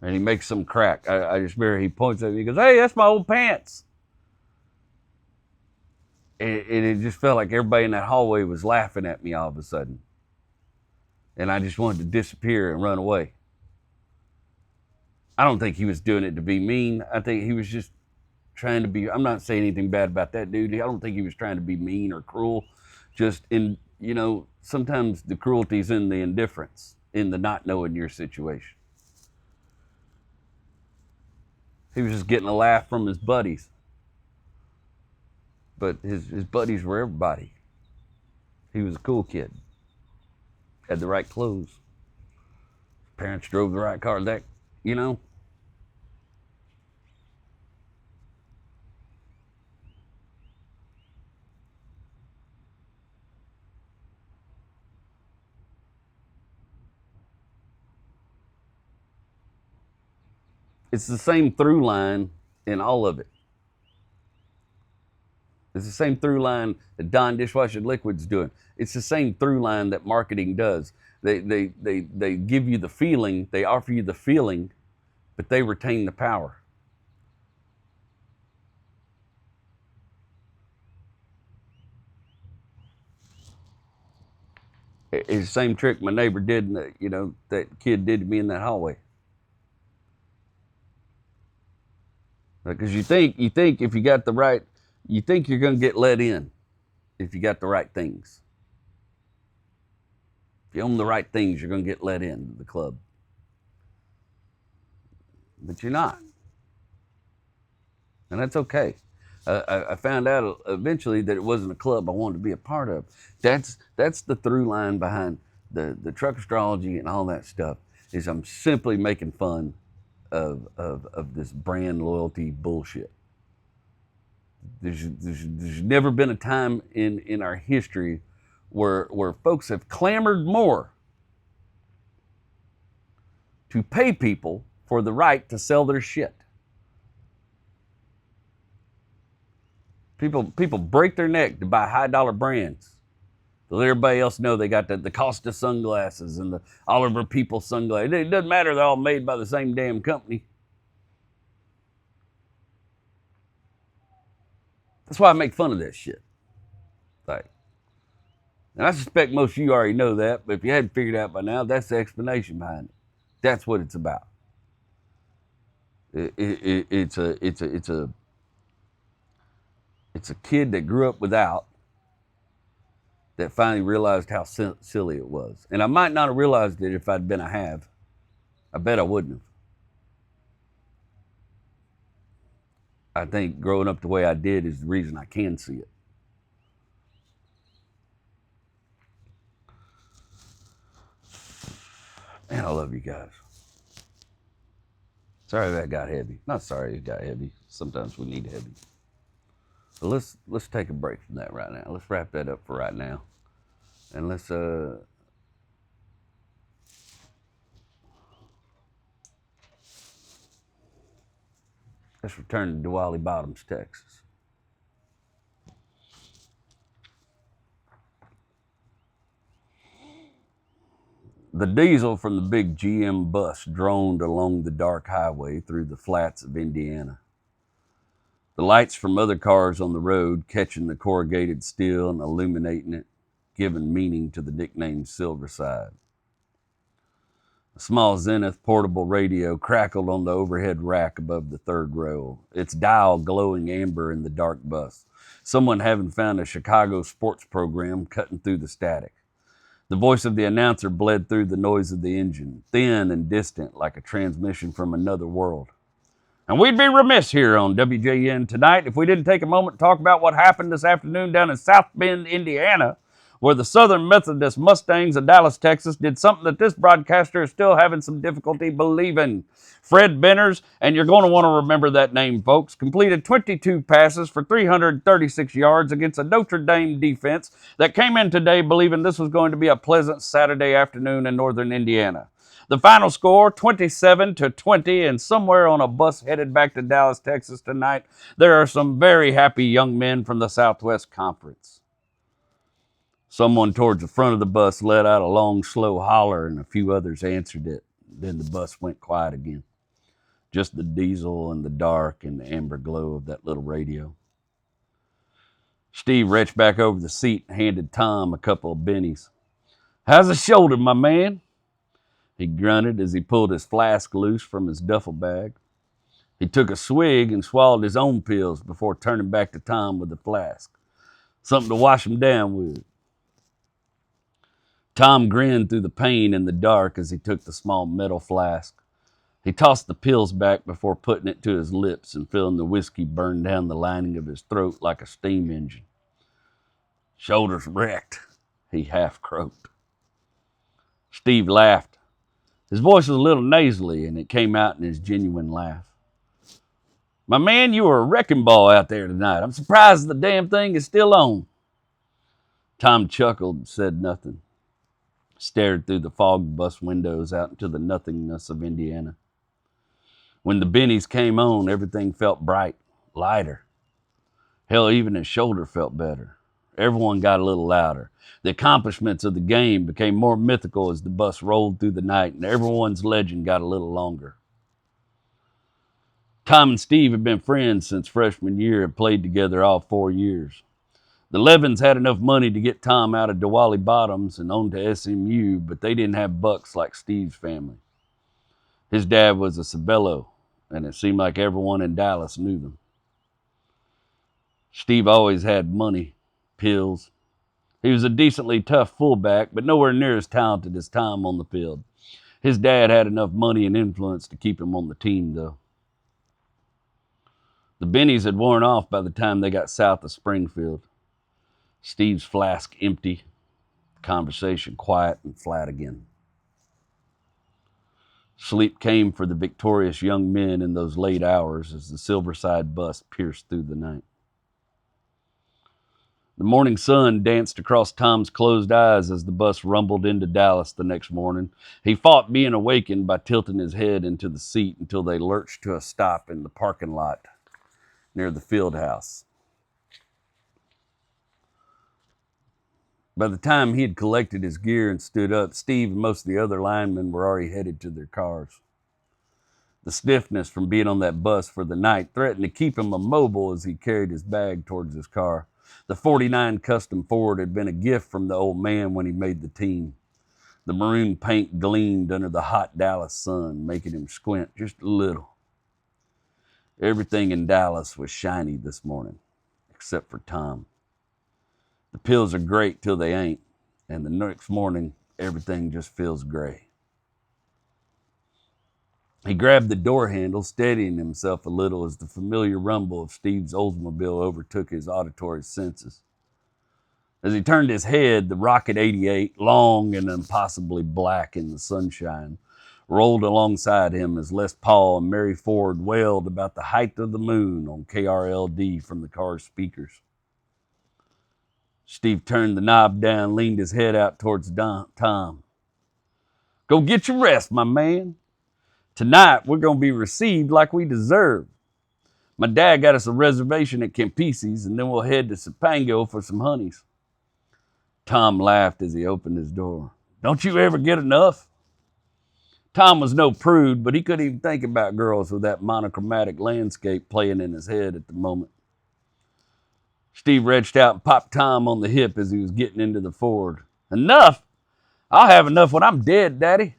Speaker 2: And he makes some crack. I just remember he points at me, he goes, "Hey, that's my old pants." And it just felt like everybody in that hallway was laughing at me all of a sudden. And I just wanted to disappear and run away. I don't think he was doing it to be mean. I think he was just trying to be, I'm not saying anything bad about that dude. I don't think he was trying to be mean or cruel. Just in, sometimes the cruelty's in the indifference, in the not knowing your situation. He was just getting a laugh from his buddies. But his buddies were everybody. He was a cool kid. Had the right clothes. His parents drove the right car. It's the same through line in all of it. It's the same through line that Dawn Dishwashing Liquid's doing. It's the same through line that marketing does. They give you the feeling, they offer you the feeling, but they retain the power. It's the same trick my neighbor did, that kid did to me in that hallway. Because you think if you got the right, you think you're going to get let in if you got the right things. If you own the right things, you're going to get let in to the club. But you're not. And that's okay. I found out eventually that it wasn't a club I wanted to be a part of. That's the through line behind the truck astrology and all that stuff, is I'm simply making fun of this brand loyalty bullshit. There's never been a time in our history where folks have clamored more to pay people for the right to sell their shit. People break their neck to buy high dollar brands. To let everybody else know they got the Costa sunglasses and the Oliver People sunglasses. It doesn't matter, they're all made by the same damn company. That's why I make fun of that shit. thing. And I suspect most of you already know that, but if you hadn't figured it out by now, that's the explanation behind it. That's what it's about. It's a kid that grew up without, that finally realized how silly it was. And I might not have realized it if I'd been a have. I bet I wouldn't have. I think growing up the way I did is the reason I can see it. Man, I love you guys. Sorry that got heavy. Not sorry it got heavy. Sometimes we need heavy. But let's take a break from that right now. Let's wrap that up for right now. And let's return to Dewali Bottoms, Texas. The diesel from the big GM bus droned along the dark highway through the flats of Indiana. The lights from other cars on the road catching the corrugated steel and illuminating it, giving meaning to the nickname Silverside. A small Zenith portable radio crackled on the overhead rack above the third row, its dial glowing amber in the dark bus. Someone having found a Chicago sports program cutting through the static. The voice of the announcer bled through the noise of the engine, thin and distant like a transmission from another world. And we'd be remiss here on WJN tonight if we didn't take a moment to talk about what happened this afternoon down in South Bend, Indiana, where the Southern Methodist Mustangs of Dallas, Texas did something that this broadcaster is still having some difficulty believing. Fred Benners, and you're going to want to remember that name, folks, completed 22 passes for 336 yards against a Notre Dame defense that came in today believing this was going to be a pleasant Saturday afternoon in northern Indiana. The final score, 27-20, and somewhere on a bus headed back to Dallas, Texas tonight, there are some very happy young men from the Southwest Conference. Someone towards the front of the bus let out a long, slow holler, and a few others answered it. Then the bus went quiet again. Just the diesel and the dark and the amber glow of that little radio. Steve reached back over the seat and handed Tom a couple of bennies. "How's the shoulder, my man?" He grunted as he pulled his flask loose from his duffel bag. He took a swig and swallowed his own pills before turning back to Tom with the flask. "Something to wash him down with." Tom grinned through the pain in the dark as he took the small metal flask. He tossed the pills back before putting it to his lips and feeling the whiskey burn down the lining of his throat like a steam engine. "Shoulder's wrecked," he half croaked. Steve laughed. His voice was a little nasally, and it came out in his genuine laugh. "My man, you were a wrecking ball out there tonight. I'm surprised the damn thing is still on." Tom chuckled and said nothing. Stared through the fog bus windows out into the nothingness of Indiana. When the bennies came on, everything felt bright, lighter. Hell, even his shoulder felt better. Everyone got a little louder. The accomplishments of the game became more mythical as the bus rolled through the night, and everyone's legend got a little longer. Tom and Steve had been friends since freshman year and played together all 4 years. The Levins had enough money to get Tom out of Duwali Bottoms and on to SMU, but they didn't have bucks like Steve's family. His dad was a Sabello, and it seemed like everyone in Dallas knew them. Steve always had money, pills. He was a decently tough fullback, but nowhere near as talented as Tom on the field. His dad had enough money and influence to keep him on the team, though. The bennies had worn off by the time they got south of Springfield. Steve's flask empty, conversation quiet and flat again. Sleep came for the victorious young men in those late hours as the Silverside bus pierced through the night. The morning sun danced across Tom's closed eyes as the bus rumbled into Dallas the next morning. He fought being awakened by tilting his head into the seat until they lurched to a stop in the parking lot near the field house. By the time he had collected his gear and stood up, Steve and most of the other linemen were already headed to their cars. The stiffness from being on that bus for the night threatened to keep him immobile as he carried his bag towards his car. The 49 Custom Ford had been a gift from the old man when he made the team. The maroon paint gleamed under the hot Dallas sun, making him squint just a little. Everything in Dallas was shiny this morning, except for Tom. The pills are great till they ain't, and the next morning, everything just feels gray. He grabbed the door handle, steadying himself a little as the familiar rumble of Steve's Oldsmobile overtook his auditory senses. As he turned his head, the Rocket 88, long and impossibly black in the sunshine, rolled alongside him as Les Paul and Mary Ford wailed about the height of the moon on KRLD from the car's speakers. Steve turned the knob down, leaned his head out towards Tom. Go get your rest, my man. Tonight, we're going to be received like we deserve. My dad got us a reservation at Campisi's, and then we'll head to Sapango for some honeys. Tom laughed as he opened his door. Don't you ever get enough? Tom was no prude, but he couldn't even think about girls with that monochromatic landscape playing in his head at the moment. Steve reached out and popped Tom on the hip as he was getting into the Ford. Enough? I'll have enough when I'm dead, Daddy.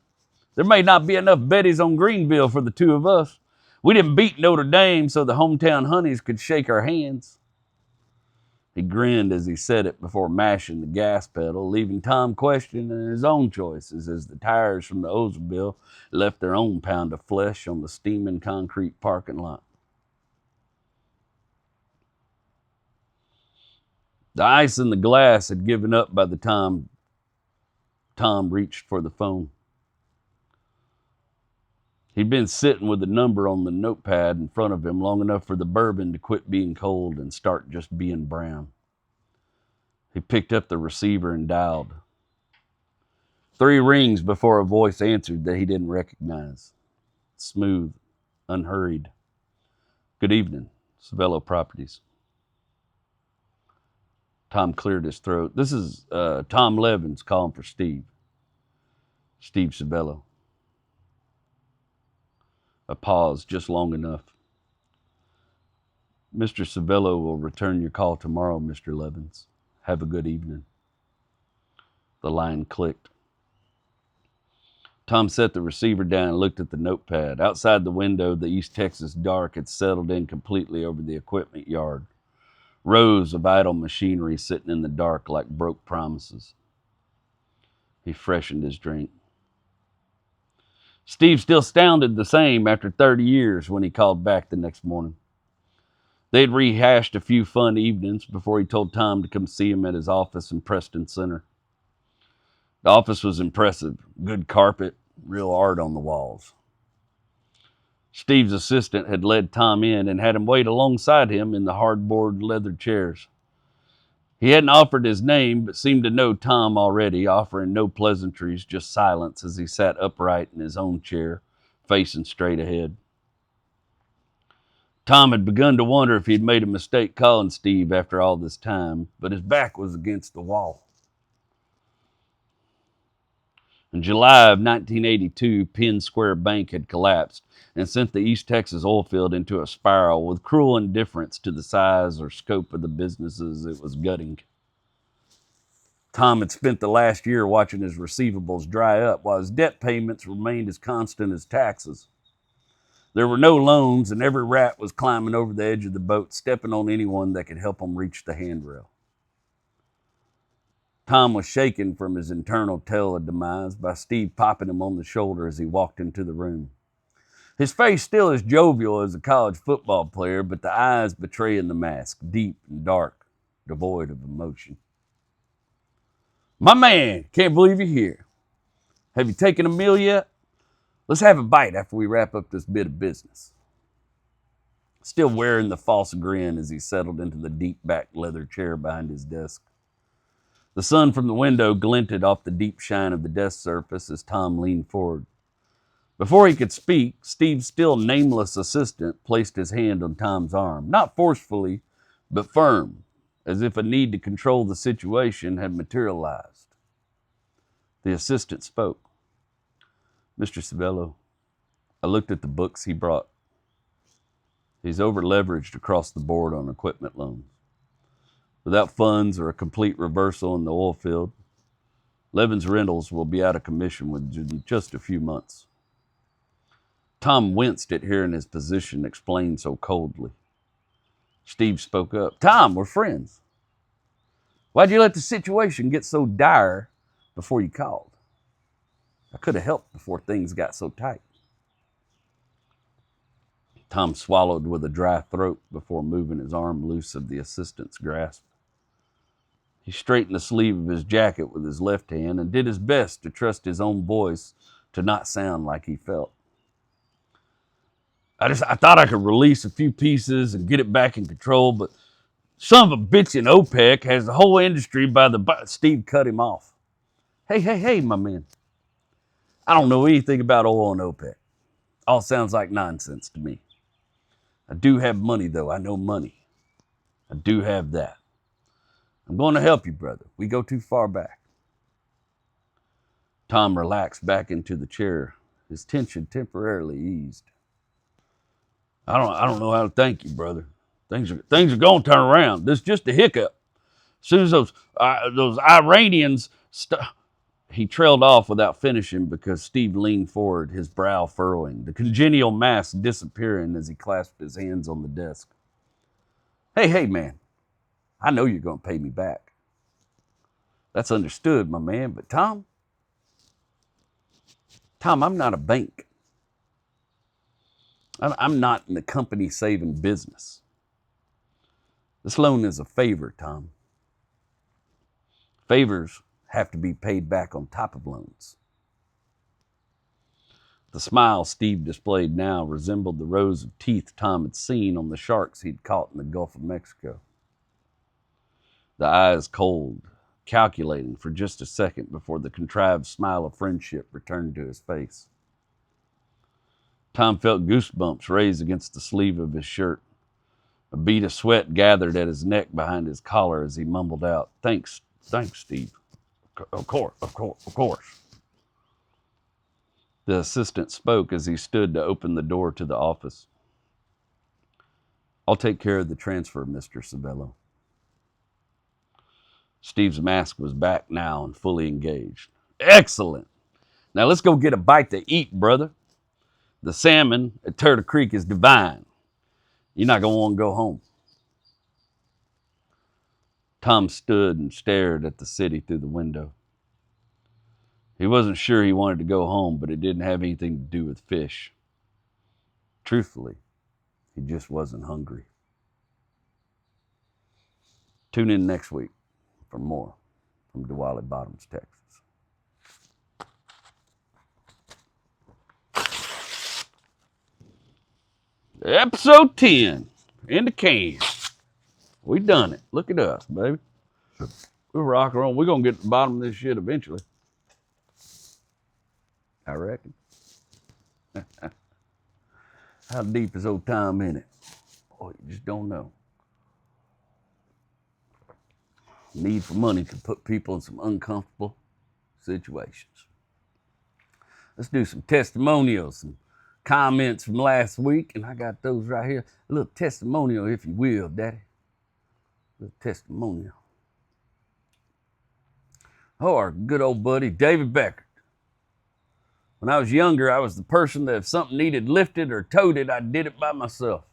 Speaker 2: There may not be enough Bettys on Greenville for the two of us. We didn't beat Notre Dame so the hometown honeys could shake our hands. He grinned as he said it before mashing the gas pedal, leaving Tom questioning his own choices as the tires from the Oldsmobile left their own pound of flesh on the steaming concrete parking lot. The ice in the glass had given up by the time Tom reached for the phone. He'd been sitting with the number on the notepad in front of him long enough for the bourbon to quit being cold and start just being brown. He picked up the receiver and dialed. 3 rings before a voice answered that he didn't recognize. Smooth, unhurried. Good evening, Savello Properties. Tom cleared his throat. This is Tom Levins calling for Steve. Steve Savello. A pause just long enough. Mr. Savello will return your call tomorrow, Mr. Levins. Have a good evening. The line clicked. Tom set the receiver down and looked at the notepad. Outside the window, the East Texas dark had settled in completely over the equipment yard. Rows of idle machinery sitting in the dark like broke promises. He freshened his drink. Steve still sounded the same after 30 years when he called back the next morning. They'd rehashed a few fun evenings before he told Tom to come see him at his office in Preston Center. The office was impressive. Good carpet, real art on the walls. Steve's assistant had led Tom in and had him wait alongside him in the hardboard leather chairs. He hadn't offered his name, but seemed to know Tom already, offering no pleasantries, just silence as he sat upright in his own chair, facing straight ahead. Tom had begun to wonder if he'd made a mistake calling Steve after all this time, but his back was against the wall. In July of 1982, Penn Square Bank had collapsed and sent the East Texas oil field into a spiral with cruel indifference to the size or scope of the businesses it was gutting. Tom had spent the last year watching his receivables dry up while his debt payments remained as constant as taxes. There were no loans, and every rat was climbing over the edge of the boat, stepping on anyone that could help him reach the handrail. Tom was shaken from his internal tale of demise by Steve popping him on the shoulder as he walked into the room. His face still as jovial as a college football player, but the eyes betraying the mask, deep and dark, devoid of emotion. My man, can't believe you're here. Have you taken a meal yet? Let's have a bite after we wrap up this bit of business. Still wearing the false grin as he settled into the deep-backed leather chair behind his desk. The sun from the window glinted off the deep shine of the desk surface as Tom leaned forward. Before he could speak, Steve's still nameless assistant placed his hand on Tom's arm, not forcefully, but firm, as if a need to control the situation had materialized. The assistant spoke. Mr. Savello, I looked at the books he brought. He's over-leveraged across the board on equipment loans. Without funds or a complete reversal in the oil field, Levin's rentals will be out of commission within just a few months. Tom winced at hearing his position explained so coldly. Steve spoke up. Tom, we're friends. Why'd you let the situation get so dire before you called? I could have helped before things got so tight. Tom swallowed with a dry throat before moving his arm loose of the assistant's grasp. He straightened the sleeve of his jacket with his left hand and did his best to trust his own voice to not sound like he felt. I thought I could release a few pieces and get it back in control, but son of a bitch in OPEC has the whole industry by the... Steve cut him off. Hey, my man. I don't know anything about oil and OPEC. All sounds like nonsense to me. I do have money, though. I know money. I do have that. I'm going to help you, brother. We go too far back. Tom relaxed back into the chair. His tension temporarily eased. I don't know how to thank you, brother. Things are going to turn around. This is just a hiccup. As soon as those Iranians... He trailed off without finishing because Steve leaned forward, his brow furrowing, the congenial mask disappearing as he clasped his hands on the desk. Hey, man. I know you're going to pay me back. That's understood, my man. But Tom, I'm not a bank. I'm not in the company-saving business. This loan is a favor, Tom. Favors have to be paid back on top of loans. The smile Steve displayed now resembled the rows of teeth Tom had seen on the sharks he'd caught in the Gulf of Mexico. The eyes cold, calculating for just a second before the contrived smile of friendship returned to his face. Tom felt goosebumps raise against the sleeve of his shirt. A bead of sweat gathered at his neck behind his collar as he mumbled out, Thanks, Steve. Of course. The assistant spoke as he stood to open the door to the office. I'll take care of the transfer, Mr. Savello. Steve's mask was back now and fully engaged. Excellent. Now let's go get a bite to eat, brother. The salmon at Turtle Creek is divine. You're not going to want to go home. Tom stood and stared at the city through the window. He wasn't sure he wanted to go home, but it didn't have anything to do with fish. Truthfully, he just wasn't hungry. Tune in next week for more from Duwali Bottoms, Texas. Episode 10 in the can. We done it. Look at us, baby. We're rocking on. We're going to get to the bottom of this shit eventually. I reckon. How deep is old Tom in it? Oh, you just don't know. Need for money can put people in some uncomfortable situations. Let's do some testimonials, some comments from last week, and I got those right here. A little testimonial, if you will, Daddy. A little testimonial. Oh, our good old buddy, David Becker. When I was younger, I was the person that if something needed lifted or toted, I did it by myself.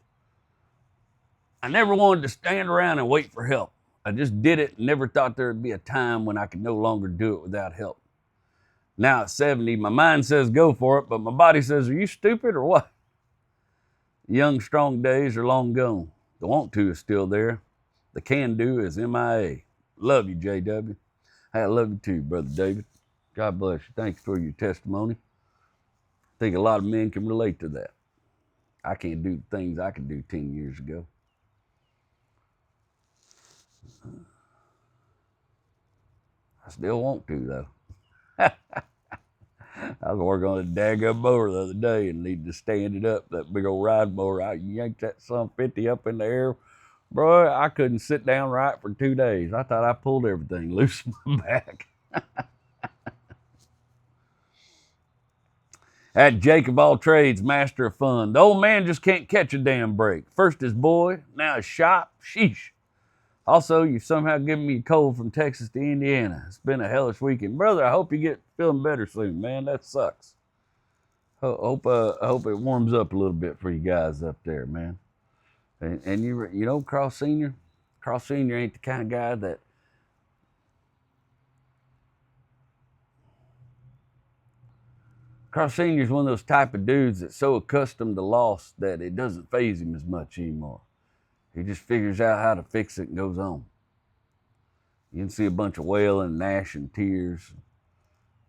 Speaker 2: I never wanted to stand around and wait for help. I just did it and never thought there would be a time when I could no longer do it without help. Now at 70, my mind says go for it, but my body says, are you stupid or what? The young, strong days are long gone. The want to is still there. The can do is MIA. Love you, JW. Hey, I love you too, Brother David. God bless you. Thanks for your testimony. I think a lot of men can relate to that. I can't do the things I could do 10 years ago. I still want to, though. I was working on a daggum mower the other day and needed to stand it up, that big old ride mower. I yanked that son 50 up in the air. Bro, I couldn't sit down right for 2 days. I thought I pulled everything loose from my back. That Jake of all trades, master of fun. The old man just can't catch a damn break. First his boy, now his shop. Sheesh. Also, you've somehow given me a cold from Texas to Indiana. It's been a hellish weekend. Brother, I hope you get feeling better soon, man. That sucks. I hope it warms up a little bit for you guys up there, man. And you know, Cross Senior ain't the kind of guy that Cross Senior is one of those type of dudes that's so accustomed to loss that it doesn't faze him as much anymore. He just figures out how to fix it and goes on. You can see a bunch of wailing, gnashing tears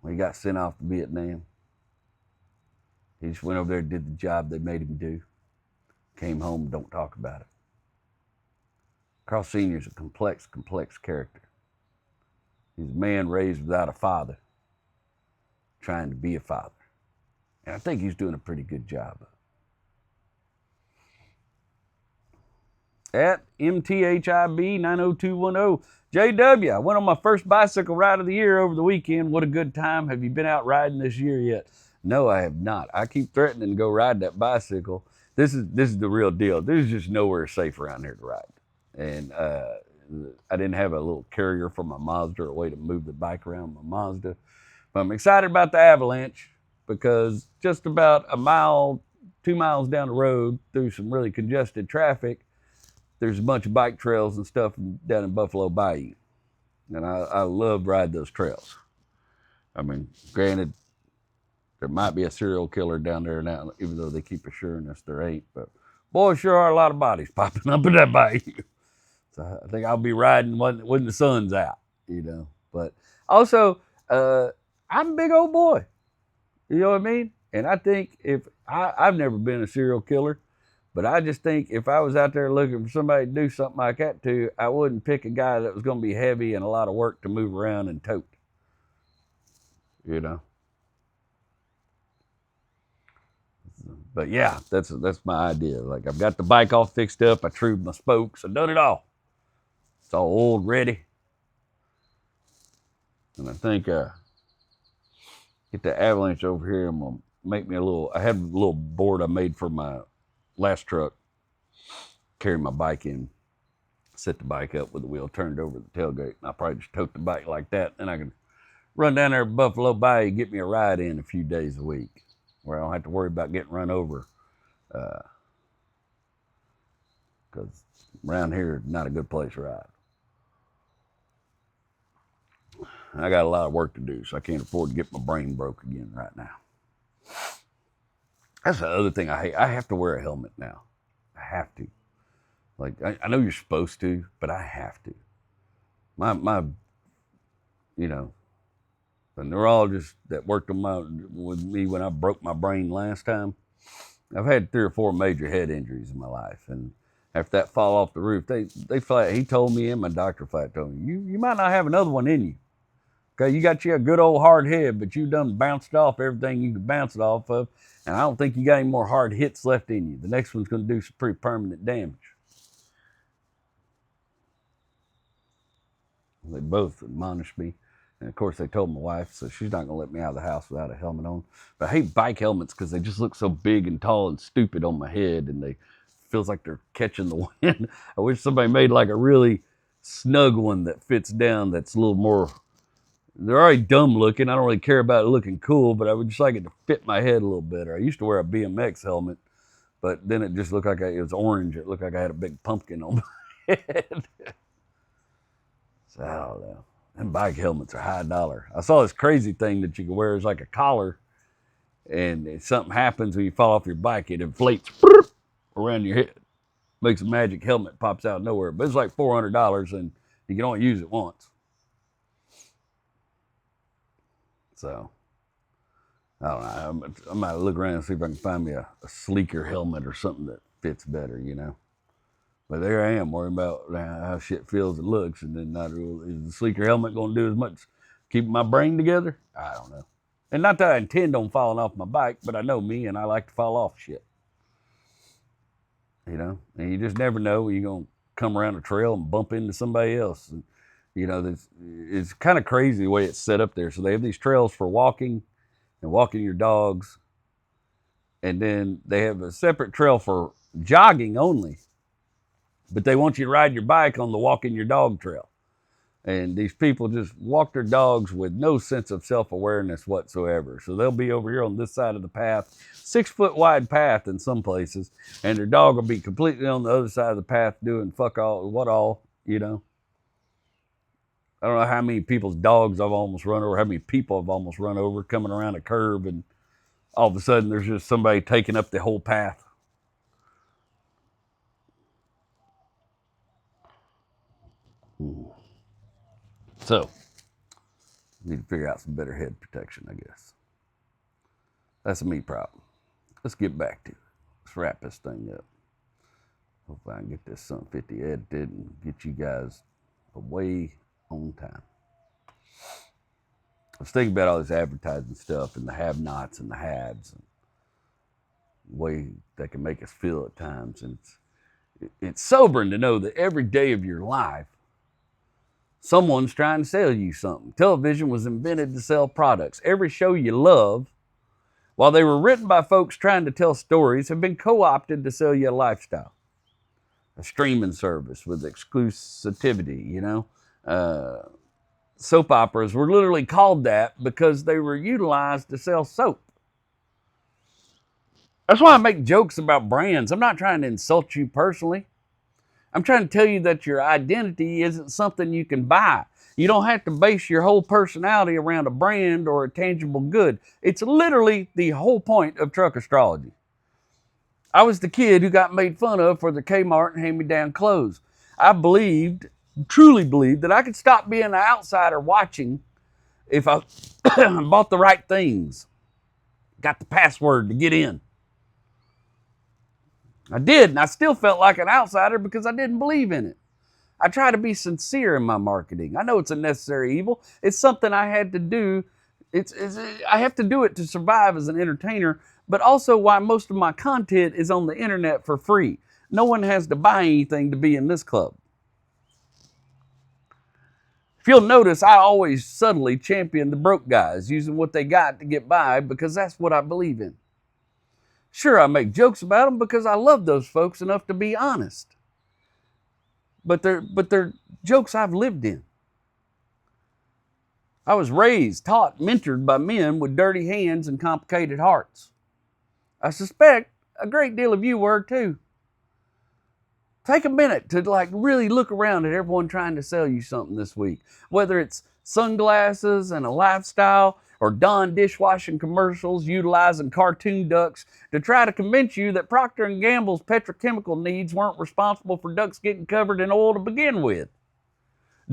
Speaker 2: when he got sent off to Vietnam. He just went over there and did the job they made him do. Came home and don't talk about it. Cross Senior is a complex character. He's a man raised without a father, trying to be a father. And I think he's doing a pretty good job of it. At MTHIB 90210, JW, I went on my first bicycle ride of the year over the weekend. What a good time. Have you been out riding this year yet? No, I have not. I keep threatening to go ride that bicycle. This is the real deal. There's just nowhere safe around here to ride. And I didn't have a little carrier for my Mazda or a way to move the bike around my Mazda. But I'm excited about the Avalanche because just about a mile, 2 miles down the road through some really congested traffic, there's a bunch of bike trails and stuff down in Buffalo Bayou. And I love riding those trails. I mean, granted, there might be a serial killer down there now, even though they keep assuring us there ain't. But boy, sure are a lot of bodies popping up in that bayou. So I think I'll be riding when the sun's out, you know. But also, I'm a big old boy. You know what I mean? And I think I've never been a serial killer, but I just think if I was out there looking for somebody to do something like that to, I wouldn't pick a guy that was going to be heavy and a lot of work to move around and tote. You know? But yeah, that's my idea. Like, I've got the bike all fixed up. I trued my spokes. I've done it all. It's all old, ready. And I think get the Avalanche over here. I'm gonna make me I have a little board I made for my last truck. Carry my bike in, set the bike up with the wheel turned over the tailgate. And I'll probably just tote the bike like that. And I can run down there to Buffalo Bayou, get me a ride in a few days a week, where I don't have to worry about getting run over. Because around here, not a good place to ride. I got a lot of work to do, so I can't afford to get my brain broke again right now. That's the other thing I hate. I have to wear a helmet now. I have to. Like, I know you're supposed to, but I have to. My you know, the neurologist that worked with me when I broke my brain last time, I've had 3 or 4 major head injuries in my life. And after that fall off the roof, he told me, and my doctor flat told me, you might not have another one in you. Okay, you got you a good old hard head, but you done bounced off everything you could bounce it off of. And I don't think you got any more hard hits left in you. The next one's going to do some pretty permanent damage. They both admonished me. And of course, they told my wife, so she's not going to let me out of the house without a helmet on. But I hate bike helmets because they just look so big and tall and stupid on my head, and they feels like they're catching the wind. I wish somebody made like a really snug one that fits down that's a little more. They're already dumb looking. I don't really care about it looking cool, but I would just like it to fit my head a little better. I used to wear a BMX helmet, but then it just looked like it was orange. It looked like I had a big pumpkin on my head. So I don't know. And bike helmets are high dollar. I saw this crazy thing that you can wear as like a collar, and if something happens when you fall off your bike, it inflates around your head. Makes a magic helmet, pops out of nowhere. But it's like $400, and you can only use it once. So, I don't know. I might look around and see if I can find me a sleeker helmet or something that fits better, you know. But there I am worrying about how shit feels and looks, and then is the sleeker helmet going to do as much keeping my brain together? I don't know. And not that I intend on falling off my bike, but I know me, and I like to fall off shit. You know, and you just never know when you're going to come around a trail and bump into somebody else. And, you know, it's kind of crazy the way it's set up there. So they have these trails for walking and walking your dogs. And then they have a separate trail for jogging only. but they want you to ride your bike on the walking your dog trail. And these people just walk their dogs with no sense of self-awareness whatsoever. So they'll be over here on this side of the path, 6 foot wide path in some places, and their dog will be completely on the other side of the path doing fuck all, what all, you know. I don't know how many people's dogs I've almost run over, how many people I've almost run over coming around a curve, and all of a sudden there's just somebody taking up the whole path. So, need to figure out some better head protection, I guess. That's a me problem. Let's get back to it. Let's wrap this thing up. Hopefully I can get this something 50 edited and get you guys away on time. I was thinking about all this advertising stuff and the have-nots and the haves and the way they can make us feel at times. And it's sobering to know that every day of your life, someone's trying to sell you something. Television was invented to sell products. Every show you love, while they were written by folks trying to tell stories, have been co-opted to sell you a lifestyle. A streaming service with exclusivity, you know. Soap operas were literally called that because they were utilized to sell soap. That's why I make jokes about brands. I'm not trying to insult you personally. I'm trying to tell you that your identity isn't something you can buy. You don't have to base your whole personality around a brand or a tangible good. It's literally the whole point of truck astrology. I was the kid who got made fun of for the Kmart and hand-me-down clothes. I truly believed that I could stop being an outsider watching if I bought the right things. Got the password to get in. I did, and I still felt like an outsider because I didn't believe in it. I try to be sincere in my marketing. I know it's a necessary evil. It's something I had to do. I have to do it to survive as an entertainer, but also why most of my content is on the internet for free. No one has to buy anything to be in this club. If you'll notice, I always subtly champion the broke guys using what they got to get by because that's what I believe in. Sure, I make jokes about them because I love those folks enough to be honest. But they're jokes I've lived in. I was raised, taught, mentored by men with dirty hands and complicated hearts. I suspect a great deal of you were too. Take a minute to really look around at everyone trying to sell you something this week. Whether it's sunglasses and a lifestyle or Dawn dishwashing commercials utilizing cartoon ducks to try to convince you that Procter & Gamble's petrochemical needs weren't responsible for ducks getting covered in oil to begin with.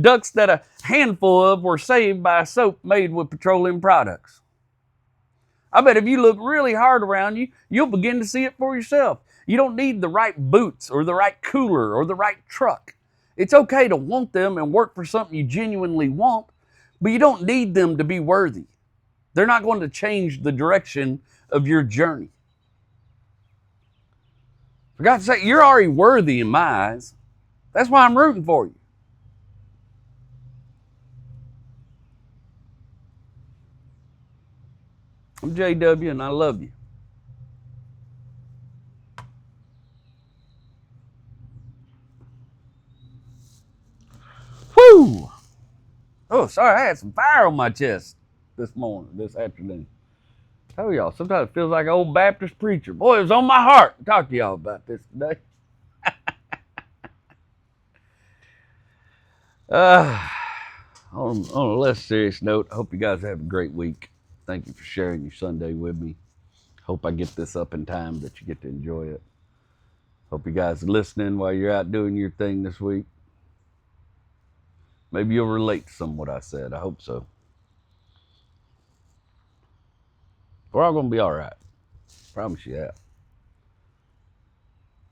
Speaker 2: Ducks that a handful of were saved by a soap made with petroleum products. I bet if you look really hard around you, you'll begin to see it for yourself. You don't need the right boots or the right cooler or the right truck. It's okay to want them and work for something you genuinely want, but you don't need them to be worthy. They're not going to change the direction of your journey. For God's sake, you're already worthy in my eyes. That's why I'm rooting for you. I'm JW and I love you. Whew! Oh, sorry, I had some fire on my chest this afternoon. I tell y'all, sometimes it feels like an old Baptist preacher. Boy, it was on my heart to talk to y'all about this today. On a less serious note, I hope you guys have a great week. Thank you for sharing your Sunday with me. Hope I get this up in time that you get to enjoy it. Hope you guys are listening while you're out doing your thing this week. Maybe you'll relate to some of what I said. I hope so. We're all going to be all right. Promise you that.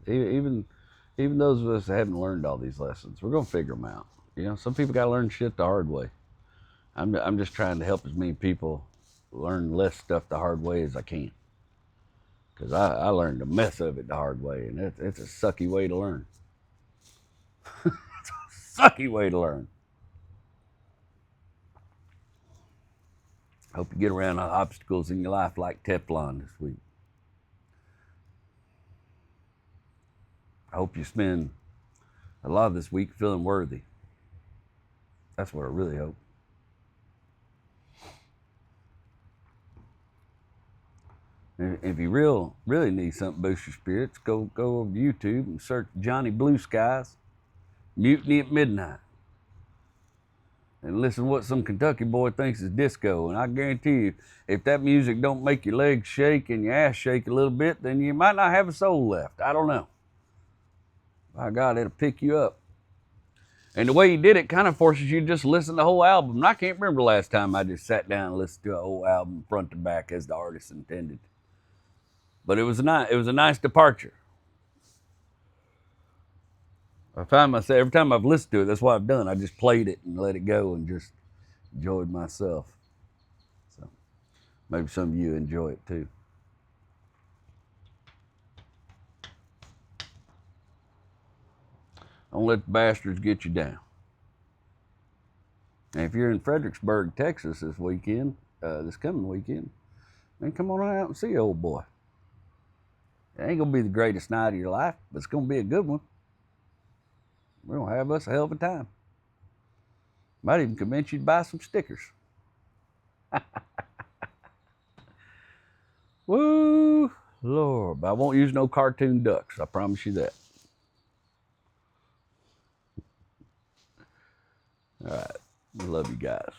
Speaker 2: Even those of us that haven't learned all these lessons, we're going to figure them out. You know, some people got to learn shit the hard way. I'm just trying to help as many people learn less stuff the hard way as I can. Because I learned the mess of it the hard way, and it's a sucky way to learn. It's a sucky way to learn. Hope you get around obstacles in your life like Teflon this week. I hope you spend a lot of this week feeling worthy. That's what I really hope. And if you really need something to boost your spirits, go over to YouTube and search Johnny Blue Skies, Mutiny at Midnight. And listen to what some Kentucky boy thinks is disco. And I guarantee you, if that music don't make your legs shake and your ass shake a little bit, then you might not have a soul left. I don't know. By God, it'll pick you up. And the way he did it kind of forces you to just listen to the whole album. And I can't remember the last time I just sat down and listened to a whole album front to back as the artist intended. But it was a nice departure. I find myself, every time I've listened to it, that's what I've done. I just played it and let it go and just enjoyed myself. So maybe some of you enjoy it too. Don't let the bastards get you down. And if you're in Fredericksburg, Texas this weekend, this coming weekend, then come on out and see old boy. It ain't gonna be the greatest night of your life, but it's gonna be a good one. We're gonna have us a hell of a time. Might even convince you to buy some stickers. Woo, Lord, but I won't use no cartoon ducks, I promise you that. All right, love you guys.